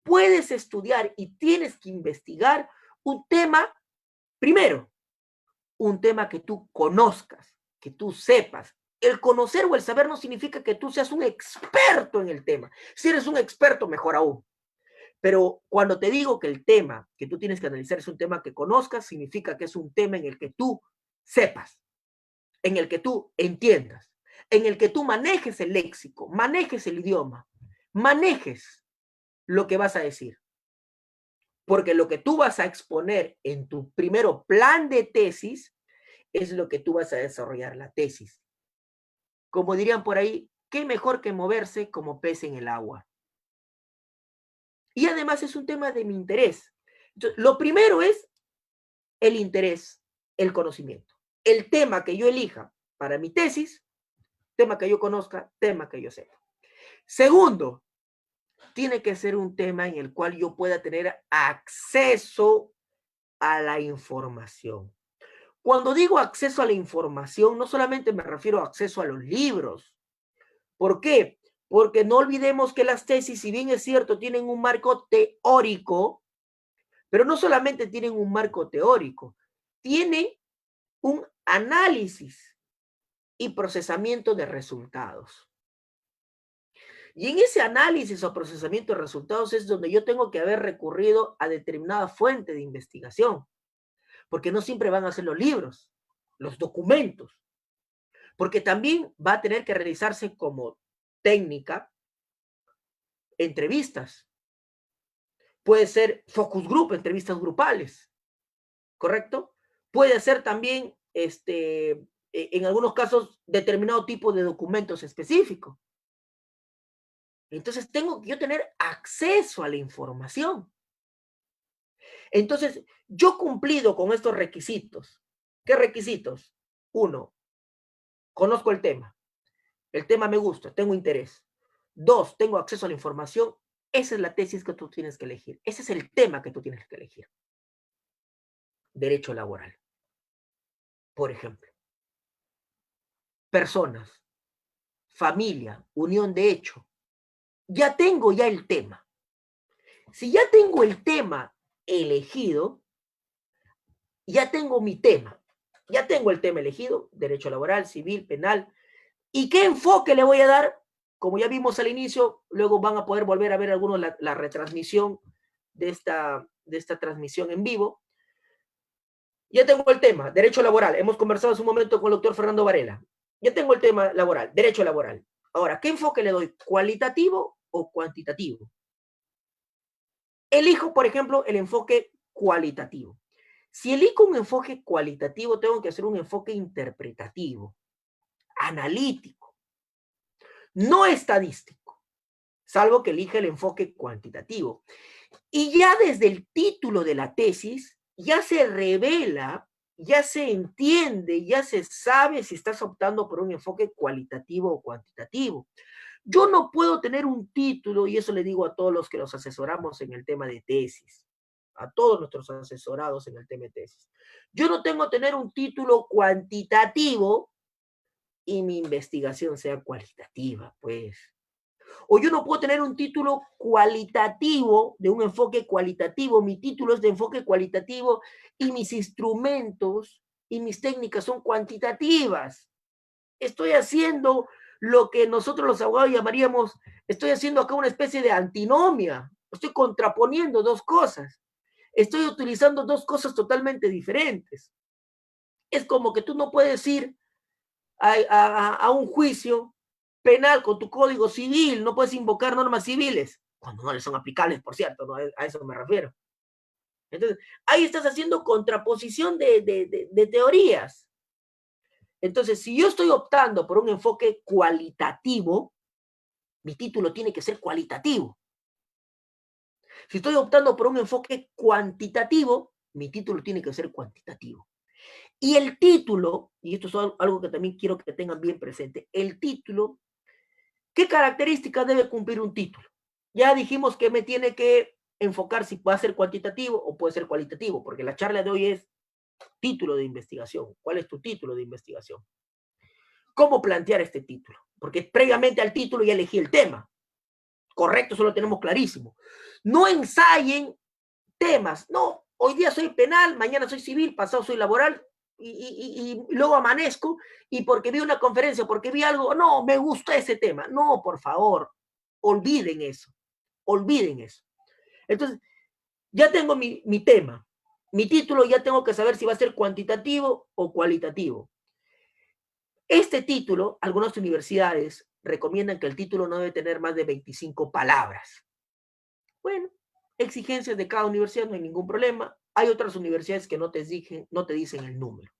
puedes estudiar y tienes que investigar un tema, primero, un tema que tú conozcas, que tú sepas. El conocer o el saber no significa que tú seas un experto en el tema. Si eres un experto, mejor aún. Pero cuando te digo que el tema que tú tienes que analizar es un tema que conozcas, significa que es un tema en el que tú sepas, en el que tú entiendas, en el que tú manejes el léxico, manejes el idioma, manejes lo que vas a decir. Porque lo que tú vas a exponer en tu primero plan de tesis es lo que tú vas a desarrollar la tesis. Como dirían por ahí, qué mejor que moverse como pez en el agua. Y además es un tema de mi interés. Entonces, lo primero es el interés, el conocimiento. El tema que yo elija para mi tesis, tema que yo conozca, tema que yo sepa. Segundo, tiene que ser un tema en el cual yo pueda tener acceso a la información. Cuando digo acceso a la información, no solamente me refiero a acceso a los libros. ¿Por qué? Porque no olvidemos que las tesis, si bien es cierto, tienen un marco teórico, pero no solamente tienen un marco teórico, tiene un análisis y procesamiento de resultados. Y en ese análisis o procesamiento de resultados es donde yo tengo que haber recurrido a determinada fuente de investigación, porque no siempre van a ser los libros, los documentos, porque también va a tener que realizarse como técnica entrevistas. Puede ser focus group, entrevistas grupales, ¿correcto? Puede ser también, en algunos casos, determinado tipo de documentos específicos. Entonces, tengo que yo tener acceso a la información. Entonces, yo cumplido con estos requisitos. ¿Qué requisitos? Uno, conozco el tema me gusta, tengo interés. Dos, tengo acceso a la información. Esa es la tesis que tú tienes que elegir. Ese es el tema que tú tienes que elegir. Derecho laboral, por ejemplo. Personas, familia, unión de hecho. Ya tengo ya el tema. Si ya tengo el tema elegido, ya tengo mi tema. Ya tengo el tema elegido, derecho laboral, civil, penal. ¿Y qué enfoque le voy a dar? Como ya vimos al inicio, luego van a poder volver a ver algunos la retransmisión de esta transmisión en vivo. Ya tengo el tema, derecho laboral. Hemos conversado hace un momento con el doctor Fernando Varela. Ya tengo el tema laboral, derecho laboral. Ahora, ¿qué enfoque le doy? ¿Cualitativo o cuantitativo? Elijo, por ejemplo, el enfoque cualitativo. Si elijo un enfoque cualitativo, tengo que hacer un enfoque interpretativo, analítico, no estadístico, salvo que elija el enfoque cuantitativo. Y ya desde el título de la tesis, ya se revela, ya se entiende, ya se sabe si estás optando por un enfoque cualitativo o cuantitativo. Yo no puedo tener un título, y eso le digo a todos los que los asesoramos en el tema de tesis, a todos nuestros asesorados en el tema de tesis. Yo no tengo que tener un título cuantitativo y mi investigación sea cualitativa, pues. O yo no puedo tener un título cualitativo, de un enfoque cualitativo, mi título es de enfoque cualitativo y mis instrumentos y mis técnicas son cuantitativas. Estoy haciendo lo que nosotros los abogados llamaríamos, estoy haciendo acá una especie de antinomia, estoy contraponiendo dos cosas, estoy utilizando dos cosas totalmente diferentes. Es como que tú no puedes ir a un juicio penal con tu código civil, no puedes invocar normas civiles, cuando no les son aplicables, por cierto, ¿no? A eso me refiero. Entonces, ahí estás haciendo contraposición de teorías. Entonces, si yo estoy optando por un enfoque cualitativo, mi título tiene que ser cualitativo. Si estoy optando por un enfoque cuantitativo, mi título tiene que ser cuantitativo. Y el título, y esto es algo que también quiero que tengan bien presente, el título, ¿qué características debe cumplir un título? Ya dijimos que me tiene que enfocar si puede ser cuantitativo o puede ser cualitativo, porque la charla de hoy es título de investigación. ¿Cuál es tu título de investigación? ¿Cómo plantear este título? Porque previamente al título ya elegí el tema. Correcto, eso lo tenemos clarísimo. No ensayen temas. No, hoy día soy penal, mañana soy civil, pasado soy laboral, y luego amanezco, y porque vi una conferencia, porque vi algo, no, me gusta ese tema. No, por favor, olviden eso. Olviden eso. Entonces, ya tengo mi tema. Mi título ya tengo que saber si va a ser cuantitativo o cualitativo. Este título, algunas universidades recomiendan que el título no debe tener más de 25 palabras. Bueno, exigencias de cada universidad, no hay ningún problema. Hay otras universidades que no te dicen el número.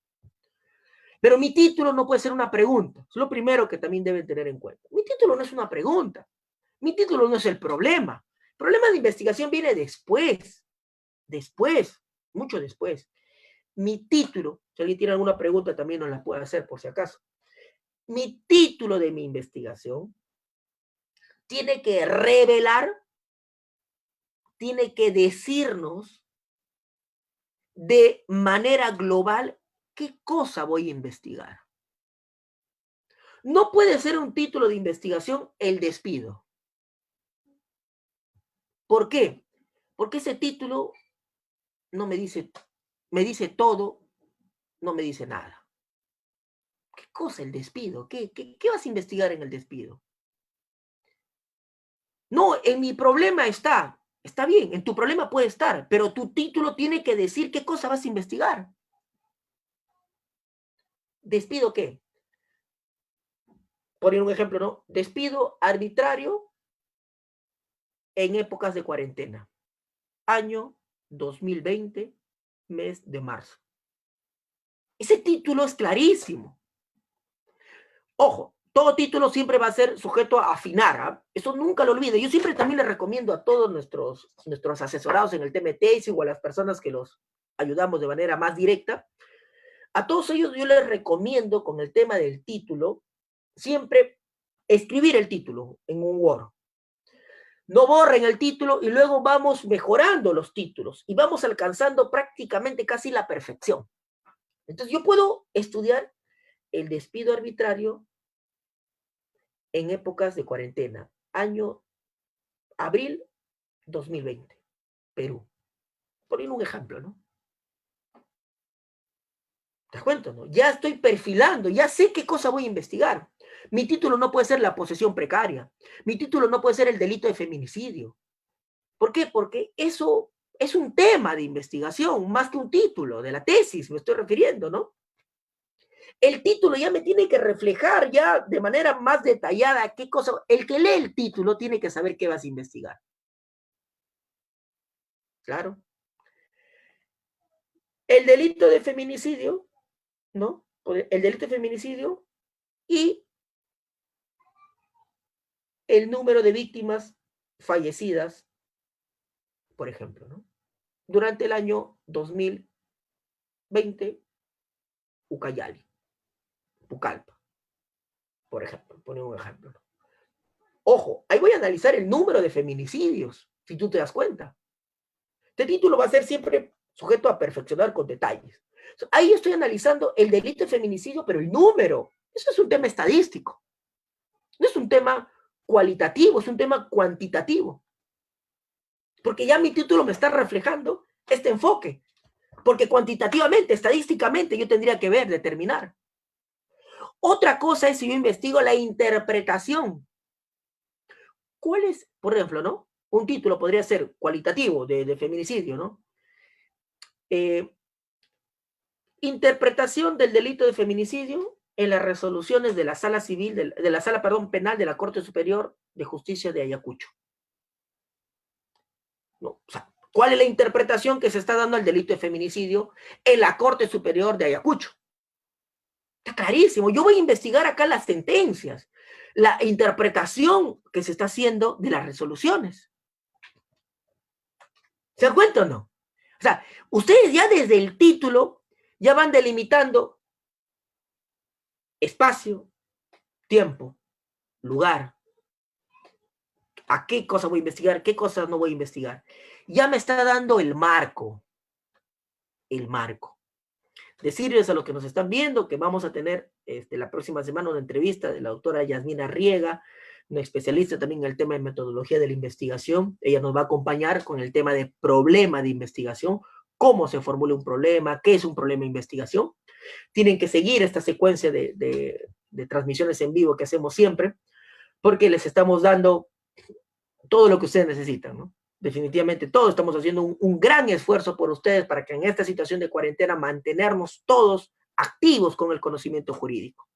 Pero mi título no puede ser una pregunta. Es lo primero que también deben tener en cuenta. Mi título no es una pregunta. Mi título no es el problema. El problema de investigación viene después. Después, mucho después. Mi título, si alguien tiene alguna pregunta también nos la puede hacer por si acaso. Mi título de mi investigación tiene que revelar, tiene que decirnos de manera global qué cosa voy a investigar. No puede ser un título de investigación el despido. ¿Por qué? Porque ese título no me dice todo, no me dice nada. ¿Qué cosa el despido? ¿Qué vas a investigar en el despido? No, en mi problema está bien, en tu problema puede estar, pero tu título tiene que decir qué cosa vas a investigar. ¿Despido qué? Poner un ejemplo, ¿no? Despido arbitrario en épocas de cuarentena. Año 2020, mes de marzo. Ese título es clarísimo. Ojo, todo título siempre va a ser sujeto a afinar, ¿eh? Eso nunca lo olvide. Yo siempre también les recomiendo a todos nuestros asesorados en el tema de tesis o a las personas que los ayudamos de manera más directa, a todos ellos yo les recomiendo con el tema del título, siempre escribir el título en un Word. No borren el título y luego vamos mejorando los títulos y vamos alcanzando prácticamente casi la perfección. Entonces yo puedo estudiar el despido arbitrario en épocas de cuarentena, año abril 2020, Perú. Poniendo un ejemplo, ¿no? ¿Te das cuenta, no? Ya estoy perfilando, ya sé qué cosa voy a investigar. Mi título no puede ser la posesión precaria. Mi título no puede ser el delito de feminicidio. ¿Por qué? Porque eso es un tema de investigación, más que un título de la tesis, me estoy refiriendo, ¿no? El título ya me tiene que reflejar ya de manera más detallada qué cosa. El que lee el título tiene que saber qué vas a investigar. Claro. El delito de feminicidio, ¿no? El delito de feminicidio y el número de víctimas fallecidas, por ejemplo, ¿no? Durante el año 2020, Ucayali, Pucallpa, por ejemplo, pone un ejemplo, ¿no? Ojo, ahí voy a analizar el número de feminicidios, si tú te das cuenta. Este título va a ser siempre sujeto a perfeccionar con detalles. Ahí estoy analizando el delito de feminicidio, pero el número. Eso es un tema estadístico. No es un tema cualitativo, es un tema cuantitativo. Porque ya mi título me está reflejando este enfoque. Porque cuantitativamente, estadísticamente, yo tendría que ver, determinar. Otra cosa es si yo investigo la interpretación. ¿Cuál es, por ejemplo, ¿no? Un título podría ser cualitativo de feminicidio, ¿no? Interpretación del delito de feminicidio en las resoluciones de la sala civil, de la sala, perdón, penal de la Corte Superior de Justicia de Ayacucho. ¿No? O sea, ¿cuál es la interpretación que se está dando al delito de feminicidio en la Corte Superior de Ayacucho? Está clarísimo. Yo voy a investigar acá las sentencias, la interpretación que se está haciendo de las resoluciones. ¿Se dan cuenta o no? O sea, ustedes ya desde el título ya van delimitando espacio, tiempo, lugar, a qué cosa voy a investigar, qué cosas no voy a investigar. Ya me está dando el marco. El marco. Decirles a los que nos están viendo que vamos a tener la próxima semana una entrevista de la doctora Yasmina Riega, una especialista también en el tema de metodología de la investigación. Ella nos va a acompañar con el tema de problema de investigación, cómo se formula un problema, qué es un problema de investigación. Tienen que seguir esta secuencia de transmisiones en vivo que hacemos siempre, porque les estamos dando todo lo que ustedes necesitan, ¿no? Definitivamente todos estamos haciendo un gran esfuerzo por ustedes para que en esta situación de cuarentena mantenernos todos activos con el conocimiento jurídico.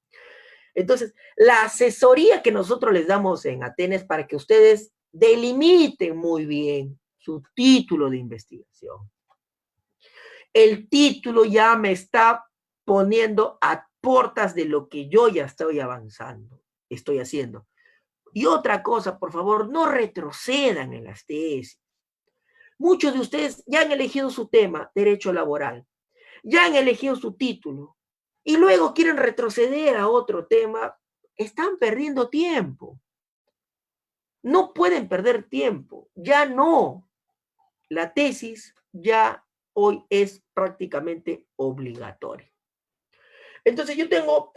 Entonces, la asesoría que nosotros les damos en Atenes para que ustedes delimiten muy bien su título de investigación. El título ya me está poniendo a puertas de lo que yo ya estoy avanzando, estoy haciendo. Y otra cosa, por favor, no retrocedan en las tesis. Muchos de ustedes ya han elegido su tema, derecho laboral, ya han elegido su título, y luego quieren retroceder a otro tema. Están perdiendo tiempo. No pueden perder tiempo. Ya no. La tesis ya hoy es prácticamente obligatoria. Entonces yo tengo,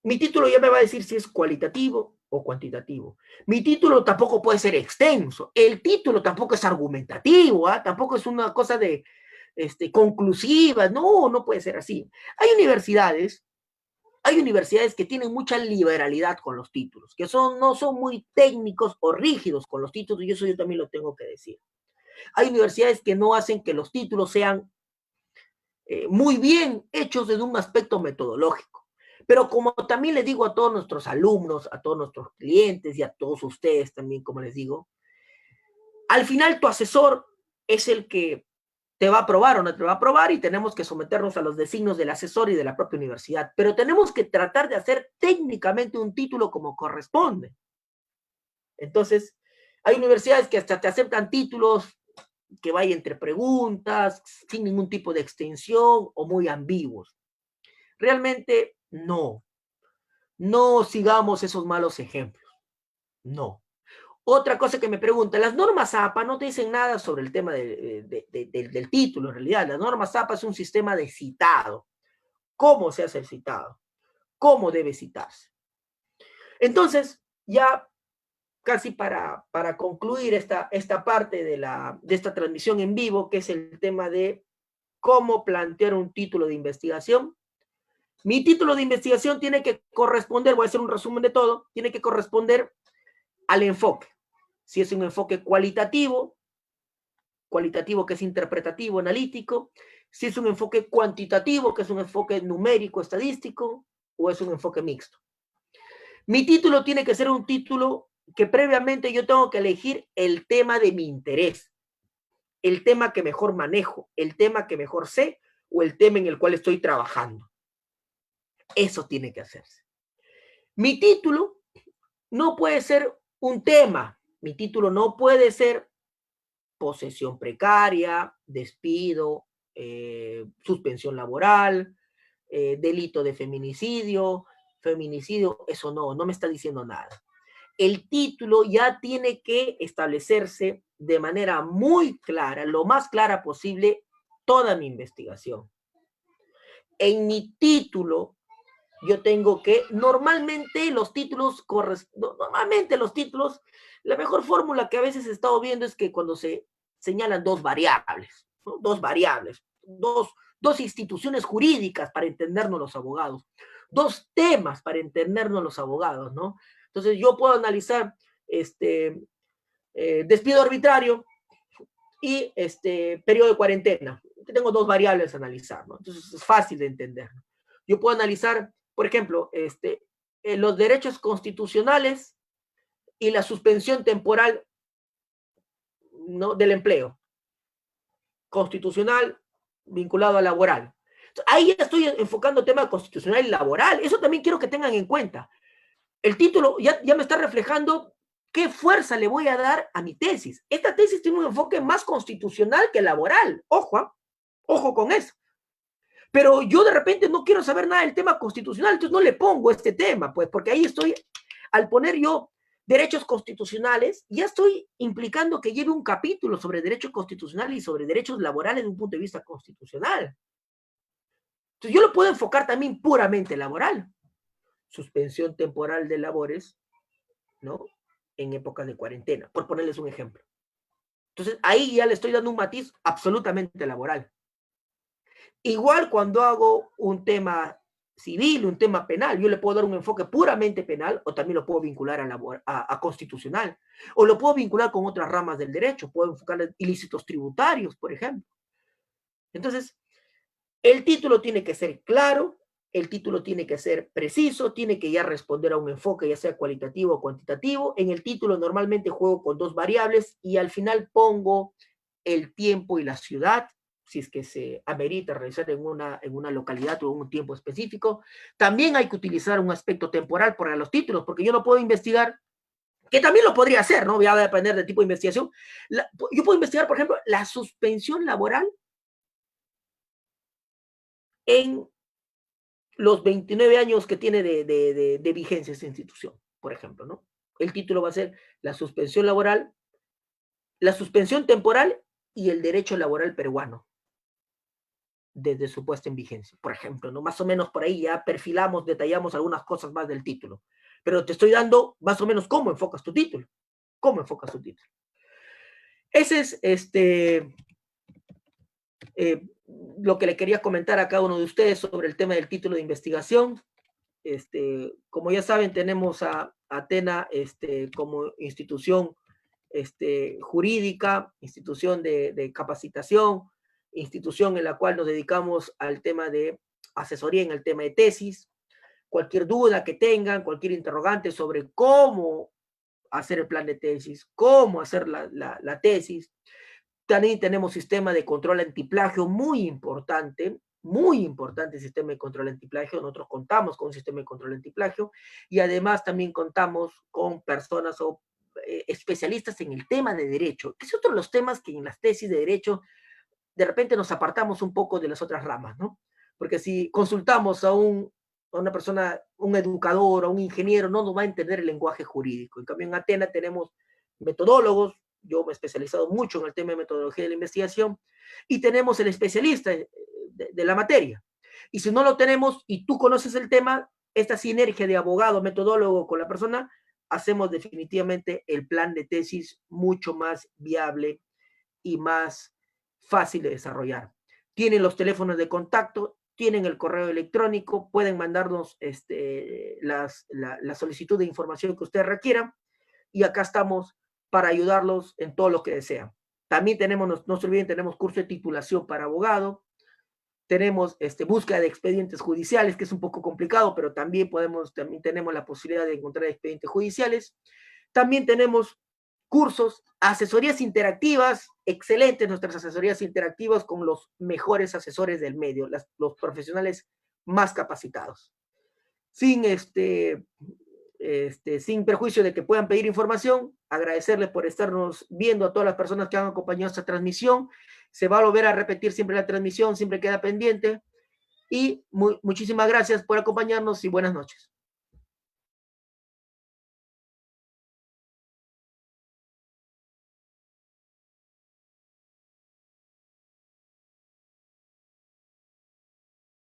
mi título ya me va a decir si es cualitativo o cuantitativo. Mi título tampoco puede ser extenso. El título tampoco es argumentativo, ¿eh? Tampoco es una cosa de conclusiva. No, no puede ser así. Hay universidades que tienen mucha liberalidad con los títulos, que no son muy técnicos o rígidos con los títulos, y eso yo también lo tengo que decir. Hay universidades que no hacen que los títulos sean muy bien hechos desde un aspecto metodológico. Pero como también les digo a todos nuestros alumnos, a todos nuestros clientes y a todos ustedes también, como les digo, al final tu asesor es el que te va a aprobar o no te va a aprobar, y tenemos que someternos a los designios del asesor y de la propia universidad. Pero tenemos que tratar de hacer técnicamente un título como corresponde. Entonces, hay universidades que hasta te aceptan títulos que vayan entre preguntas, sin ningún tipo de extensión o muy ambiguos. Realmente no. No sigamos esos malos ejemplos. No. Otra cosa que me preguntan, las normas APA no te dicen nada sobre el tema del título, en realidad. Las normas APA es un sistema de citado. ¿Cómo se hace el citado? ¿Cómo debe citarse? Entonces, ya casi para concluir esta parte de esta transmisión en vivo, que es el tema de cómo plantear un título de investigación. Mi título de investigación tiene que corresponder, voy a hacer un resumen de todo, tiene que corresponder al enfoque. Si es un enfoque cualitativo que es interpretativo, analítico, si es un enfoque cuantitativo, que es un enfoque numérico, estadístico, o es un enfoque mixto. Mi título tiene que ser un título que previamente yo tengo que elegir el tema de mi interés, el tema que mejor manejo, el tema que mejor sé, o el tema en el cual estoy trabajando. Eso tiene que hacerse. Mi título no puede ser un tema. Mi título no puede ser posesión precaria, despido, suspensión laboral, delito de feminicidio, eso no me está diciendo nada. El título ya tiene que establecerse de manera muy clara, lo más clara posible, toda mi investigación. En mi título yo tengo que, normalmente los títulos, la mejor fórmula que a veces he estado viendo es que cuando se señalan dos variables, ¿no? Dos instituciones jurídicas para entendernos los abogados, dos temas para entendernos los abogados, ¿no? Entonces yo puedo analizar despido arbitrario y periodo de cuarentena. Tengo dos variables a analizar, ¿no? Entonces es fácil de entender. Yo puedo analizar, por ejemplo, los derechos constitucionales y la suspensión temporal, ¿no?, del empleo constitucional vinculado a laboral. Ahí ya estoy enfocando tema constitucional y laboral. Eso también quiero que tengan en cuenta. El título ya me está reflejando qué fuerza le voy a dar a mi tesis. Esta tesis tiene un enfoque más constitucional que laboral. Ojo, ojo con eso. Pero yo de repente no quiero saber nada del tema constitucional, entonces no le pongo este tema, pues, porque ahí estoy, al poner yo derechos constitucionales, ya estoy implicando que lleve un capítulo sobre derechos constitucionales y sobre derechos laborales desde un punto de vista constitucional. Entonces, yo lo puedo enfocar también puramente laboral. Suspensión temporal de labores, ¿no? En épocas de cuarentena, por ponerles un ejemplo. Entonces, ahí ya le estoy dando un matiz absolutamente laboral. Igual cuando hago un tema civil, un tema penal, yo le puedo dar un enfoque puramente penal o también lo puedo vincular a constitucional o lo puedo vincular con otras ramas del derecho, puedo enfocar en ilícitos tributarios, por ejemplo. Entonces, el título tiene que ser claro, el título tiene que ser preciso, tiene que ya responder a un enfoque, ya sea cualitativo o cuantitativo. En el título normalmente juego con dos variables y al final pongo el tiempo y la ciudad, si es que se amerita realizar en una localidad o en un tiempo específico. También hay que utilizar un aspecto temporal para los títulos, porque yo no puedo investigar, que también lo podría hacer, ¿no? Ya va a depender del tipo de investigación. Yo puedo investigar, por ejemplo, la suspensión laboral en los 29 años que tiene de vigencia esta institución, por ejemplo, ¿no? El título va a ser la suspensión laboral, la suspensión temporal y el derecho laboral peruano desde su puesta en vigencia, por ejemplo, ¿no? Más o menos por ahí ya perfilamos, detallamos algunas cosas más del título, pero te estoy dando más o menos cómo enfocas tu título, cómo enfocas tu título. Ese es lo que le quería comentar a cada uno de ustedes sobre el tema del título de investigación. Como ya saben, tenemos a Atena como institución jurídica, institución de capacitación, institución en la cual nos dedicamos al tema de asesoría en el tema de tesis. Cualquier duda que tengan, cualquier interrogante sobre cómo hacer el plan de tesis, cómo hacer la tesis. También tenemos sistema de control antiplagio muy importante sistema de control antiplagio. Nosotros contamos con un sistema de control antiplagio y además también contamos con personas o especialistas en el tema de derecho, que es otro de los temas que en las tesis de derecho de repente nos apartamos un poco de las otras ramas, ¿no? Porque si consultamos a una persona, un educador o un ingeniero, no nos va a entender el lenguaje jurídico. En cambio, en Atena tenemos metodólogos, yo me he especializado mucho en el tema de metodología de la investigación, y tenemos el especialista de la materia. Y si no lo tenemos y tú conoces el tema, esta sinergia de abogado, metodólogo con la persona, hacemos definitivamente el plan de tesis mucho más viable y más fácil de desarrollar. Tienen los teléfonos de contacto, tienen el correo electrónico, pueden mandarnos la solicitud de información que ustedes requieran y acá estamos para ayudarlos en todo lo que desean. También tenemos, no se olviden, tenemos curso de titulación para abogado, tenemos búsqueda de expedientes judiciales, que es un poco complicado, pero también tenemos la posibilidad de encontrar expedientes judiciales. También tenemos cursos, asesorías interactivas, excelentes nuestras asesorías interactivas con los mejores asesores del medio, los profesionales más capacitados. Sin sin perjuicio de que puedan pedir información, agradecerles por estarnos viendo a todas las personas que han acompañado esta transmisión. Se va a volver a repetir siempre la transmisión, siempre queda pendiente. Y muchísimas gracias por acompañarnos y buenas noches.